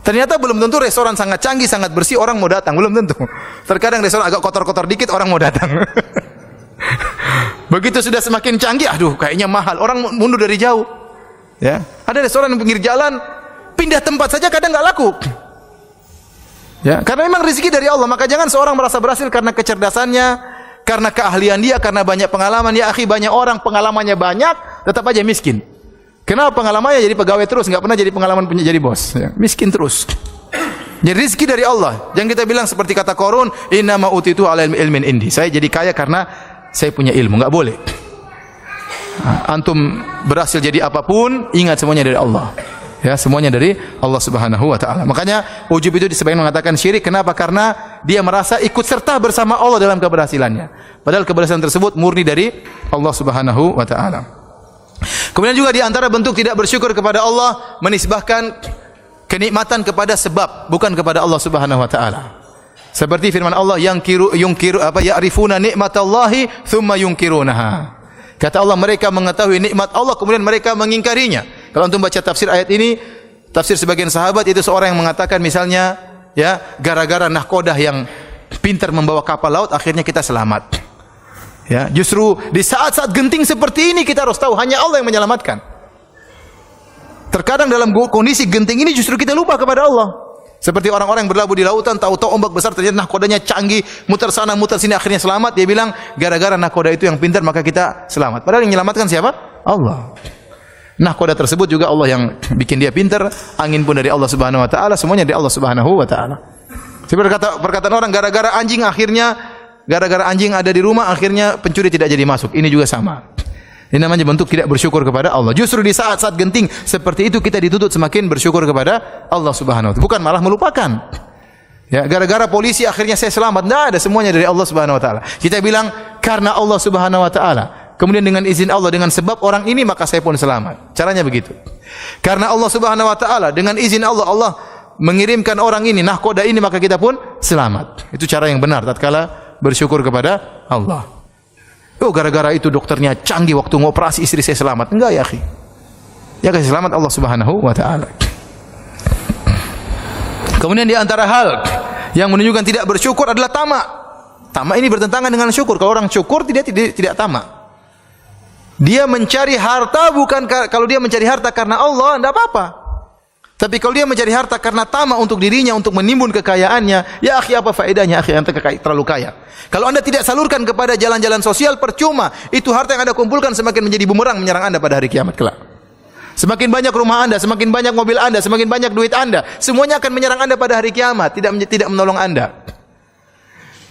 Ternyata belum tentu restoran sangat canggih, sangat bersih orang mau datang, belum tentu. Terkadang restoran agak kotor-kotor dikit orang mau datang. Begitu sudah semakin canggih, aduh kayaknya mahal, orang mundur dari jauh. Ya, ada restoran di pinggir jalan, pindah tempat saja kadang nggak laku. Ya, karena memang rezeki dari Allah. Maka jangan seorang merasa berhasil karena kecerdasannya, karena keahlian dia, karena banyak pengalaman. Ya akhi, banyak orang pengalamannya banyak, tetap aja miskin. Kenapa pengalamannya jadi pegawai terus, nggak pernah jadi pengalaman punya jadi bos? Ya, miskin terus. Jadi rezeki dari Allah. Jangan kita bilang seperti kata Qarun, innama utitu ala ilmin indi. Saya jadi kaya karena saya punya ilmu. Nggak boleh. Antum berhasil jadi apapun, ingat semuanya dari Allah. Ya, semuanya dari Allah Subhanahu wa taala. Makanya ujub itu sebagian mengatakan syirik. Kenapa? Karena dia merasa ikut serta bersama Allah dalam keberhasilannya. Padahal keberhasilan tersebut murni dari Allah Subhanahu wa taala. Kemudian juga di antara bentuk tidak bersyukur kepada Allah, menisbahkan kenikmatan kepada sebab, bukan kepada Allah Subhanahu wa taala. Seperti firman Allah, ya'rifuna nikmatallahi tsumma yunkirunaha. Kata Allah, mereka mengetahui nikmat Allah kemudian mereka mengingkarinya. Kalau antum baca tafsir ayat ini, tafsir sebagian sahabat, itu seorang yang mengatakan misalnya, ya, gara-gara nahkodah yang pintar membawa kapal laut akhirnya kita selamat. Ya, justru di saat-saat genting seperti ini kita harus tahu hanya Allah yang menyelamatkan. Terkadang dalam kondisi genting ini justru kita lupa kepada Allah. Seperti orang-orang yang berlabuh di lautan, tahu-tahu ombak besar, ternyata nahkodanya canggih, muter sana muter sini akhirnya selamat. Dia bilang gara-gara nahkoda itu yang pintar maka kita selamat. Padahal yang menyelamatkan siapa? Allah. Nahkoda tersebut juga Allah yang bikin dia pintar, angin pun dari Allah Subhanahu wa taala, semuanya dari Allah Subhanahu wa taala. Seperti perkataan orang, gara-gara anjing ada di rumah akhirnya pencuri tidak jadi masuk. Ini juga sama. Ini namanya bentuk tidak bersyukur kepada Allah. Justru di saat-saat genting seperti itu kita dituntut semakin bersyukur kepada Allah Subhanahu wa taala, bukan malah melupakan. Ya, gara-gara polisi akhirnya saya selamat. Tidak ada, semuanya dari Allah Subhanahu wa taala. Kita bilang karena Allah Subhanahu wa taala, kemudian dengan izin Allah, dengan sebab orang ini maka saya pun selamat. Caranya begitu. Karena Allah Subhanahu wa taala, dengan izin Allah, Allah mengirimkan orang ini, nahkoda ini, maka kita pun selamat. Itu cara yang benar tatkala bersyukur kepada Allah. Oh, gara-gara itu dokternya canggih waktu ngoperasi istri saya selamat. Enggak ya, akhi. Ya, kasih selamat Allah Subhanahu wa taala. Kemudian di antara hal yang menunjukkan tidak bersyukur adalah tamak. Tamak ini bertentangan dengan syukur. Kalau orang syukur tidak tamak. Dia mencari harta bukan kalau dia mencari harta karena Allah, tidak apa-apa. Tapi kalau dia mencari harta karena tamak untuk dirinya, untuk menimbun kekayaannya, ya akhi, apa faedahnya akhi anda terlalu kaya? Kalau anda tidak salurkan kepada jalan-jalan sosial, percuma. Itu harta yang anda kumpulkan semakin menjadi bumerang menyerang anda pada hari kiamat kelak. Semakin banyak rumah anda, semakin banyak mobil anda, semakin banyak duit anda, semuanya akan menyerang anda pada hari kiamat, tidak menolong anda.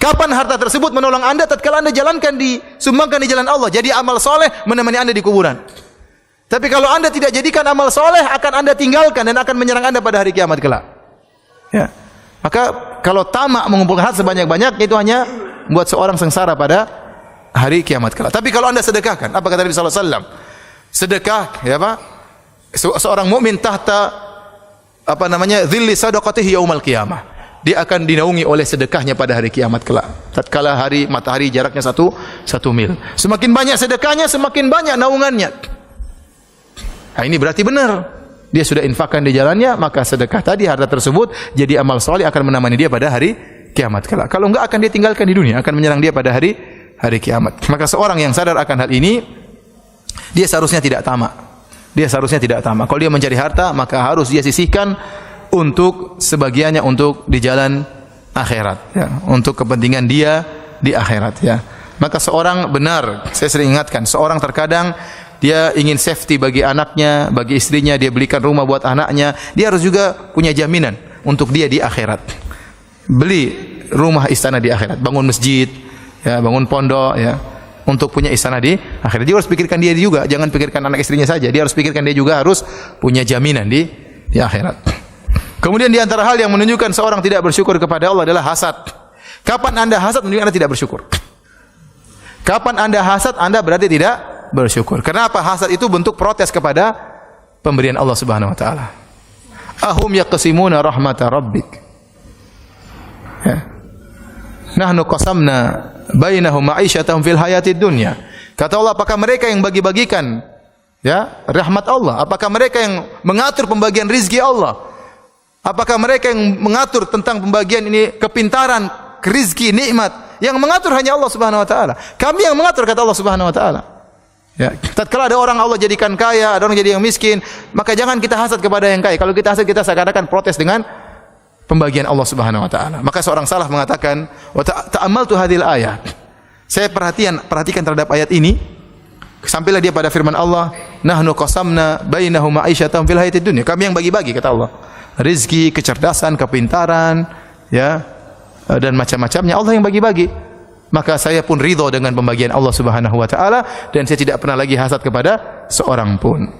Kapan harta tersebut menolong anda? Tatkala anda sumbangkan di jalan Allah, jadi amal soleh menemani anda di kuburan. Tapi kalau anda tidak jadikan amal soleh, akan anda tinggalkan dan akan menyerang anda pada hari kiamat kelak. Ya. Maka kalau tamak mengumpulkan harta sebanyak-banyak, itu hanya membuat seorang sengsara pada hari kiamat kelak. Tapi kalau anda sedekahkan, apa kata Nabi sallallahu alaihi wasallam? Sedekah, ya Pak? Seorang mukmin tahta dhilli sadaqatihi yaumal qiyamah. Dia akan dinaungi oleh sedekahnya pada hari kiamat kelak. Tatkala matahari jaraknya satu mil. Semakin banyak sedekahnya, semakin banyak naungannya. Nah, ini berarti benar. Dia sudah infakkan di jalannya, maka sedekah tadi, harta tersebut jadi amal soleh akan menemani dia pada hari kiamat kelak. Kalau enggak, akan dia tinggalkan di dunia, akan menyerang dia pada hari kiamat. Maka seorang yang sadar akan hal ini, dia seharusnya tidak tamak. Kalau dia mencari harta, maka harus dia sisihkan untuk sebagiannya untuk di jalan akhirat, ya, untuk kepentingan dia di akhirat, ya. Maka seorang benar, saya sering ingatkan, seorang terkadang dia ingin safety bagi anaknya, bagi istrinya, dia belikan rumah buat anaknya, dia harus juga punya jaminan untuk dia di akhirat. Beli rumah istana di akhirat, bangun masjid, ya, bangun pondok, ya, untuk punya istana di akhirat. Dia harus pikirkan dia juga, jangan pikirkan anak istrinya saja. Dia harus pikirkan dia juga harus punya jaminan di akhirat. Kemudian di antara hal yang menunjukkan seorang tidak bersyukur kepada Allah adalah hasad. Kapan anda hasad menunjukkan anda tidak bersyukur. Kapan anda hasad, anda berarti tidak bersyukur. Kenapa? Hasad itu bentuk protes kepada pemberian Allah Subhanahu wa taala. Ahum yaqsimuna rahmata rabbik. Ya. Nahnu qasamna bainahum ma'isyatahum fil hayatid dunya. Kata Allah, apakah mereka yang bagi-bagikan, ya, rahmat Allah? Apakah mereka yang mengatur pembagian rizki Allah? Apakah mereka yang mengatur tentang pembagian ini, kepintaran, rizki, nikmat? Yang mengatur hanya Allah Subhanahu wa taala. Kami yang mengatur, kata Allah Subhanahu wa taala. Ya, tatkala ada orang Allah jadikan kaya, ada orang jadi yang miskin, maka jangan kita hasad kepada yang kaya. Kalau kita hasad, kita seakan-akan protes dengan pembagian Allah Subhanahu wa taala. Maka seorang salaf mengatakan, "Wa ta'ammaltu hadhil ayat." Saya perhatikan terhadap ayat ini, sampailah dia pada firman Allah, "Nahnu qasamna bainahum ma'isyatahum fil hayatid dunya." Kami yang bagi-bagi, kata Allah. Rizki, kecerdasan, kepintaran, ya, dan macam-macamnya Allah yang bagi-bagi. Maka saya pun ridho dengan pembagian Allah Subhanahu wa taala dan saya tidak pernah lagi hasad kepada seorang pun.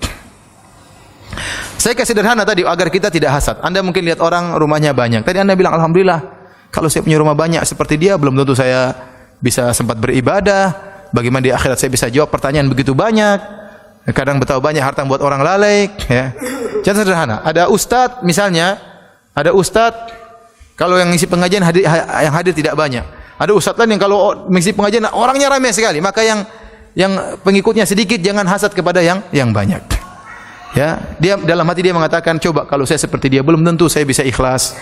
Saya kasih sederhana tadi agar kita tidak hasad. Anda mungkin lihat orang rumahnya banyak. Tadi Anda bilang alhamdulillah, kalau saya punya rumah banyak seperti dia, belum tentu saya bisa sempat beribadah. Bagaimana di akhirat saya bisa jawab pertanyaan begitu banyak. Kadang betapa banyak harta buat orang lalai, ya. Contoh sederhana, ada ustadz misalnya, kalau yang ngisi pengajian yang hadir tidak banyak. Ada ustadz lain yang kalau mengisi pengajian orangnya ramai sekali, maka yang pengikutnya sedikit, jangan hasad kepada yang banyak. Ya, dia dalam hati dia mengatakan, coba kalau saya seperti dia, belum tentu saya bisa ikhlas.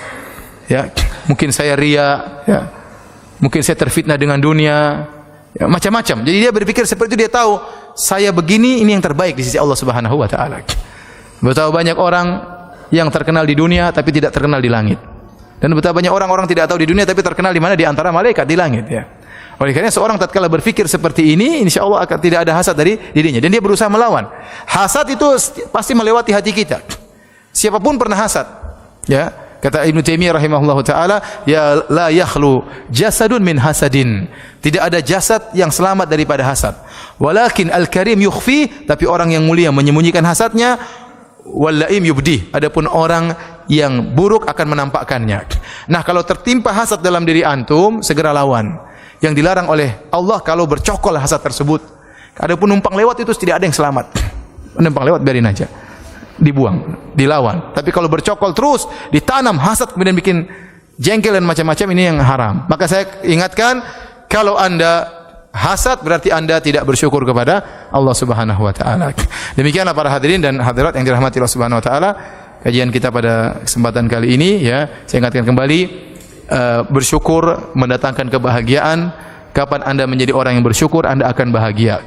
Ya, mungkin saya ria, ya. Mungkin saya terfitnah dengan dunia, ya, macam-macam. Jadi dia berpikir seperti itu, dia tahu saya begini, ini yang terbaik di sisi Allah Subhanahu wa taala. Betapa banyak orang yang terkenal di dunia tapi tidak terkenal di langit. Dan betapa banyak orang-orang tidak tahu di dunia tapi terkenal di mana? Di antara malaikat di langit, ya. Oleh karena seorang tatkala berpikir seperti ini, insyaallah akan tidak ada hasad dari dirinya dan dia berusaha melawan. Hasad itu pasti melewati hati kita. Siapapun pernah hasad, ya. Kata Ibnu Taimiyah rahimahullahu taala, ya la yakhlu jasadun min hasadin. Tidak ada jasad yang selamat daripada hasad. Walakin al-karim yukhfi, tapi orang yang mulia menyembunyikan hasadnya. Wal-laim yubdi, adapun orang yang buruk akan menampakkannya. Nah, kalau tertimpa hasad dalam diri antum, segera lawan. Yang dilarang oleh Allah kalau bercokol hasad tersebut. Adapun numpang lewat itu tidak ada yang selamat. Numpang lewat biarin aja. Dibuang, dilawan. Tapi kalau bercokol terus, ditanam hasad kemudian bikin jengkel dan macam-macam, ini yang haram. Maka saya ingatkan, kalau Anda hasad berarti Anda tidak bersyukur kepada Allah Subhanahu wa taala. Demikianlah para hadirin dan hadirat yang dirahmati Allah Subhanahu wa taala, kajian kita pada kesempatan kali ini ya. Saya ingatkan kembali, bersyukur mendatangkan kebahagiaan. Kapan Anda menjadi orang yang bersyukur, Anda akan bahagia.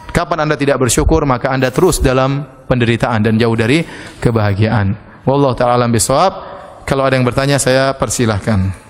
Kapan Anda tidak bersyukur, maka Anda terus dalam penderitaan dan jauh dari kebahagiaan. Wallahu ta'ala alam bisawab. Kalau ada yang bertanya, saya persilahkan.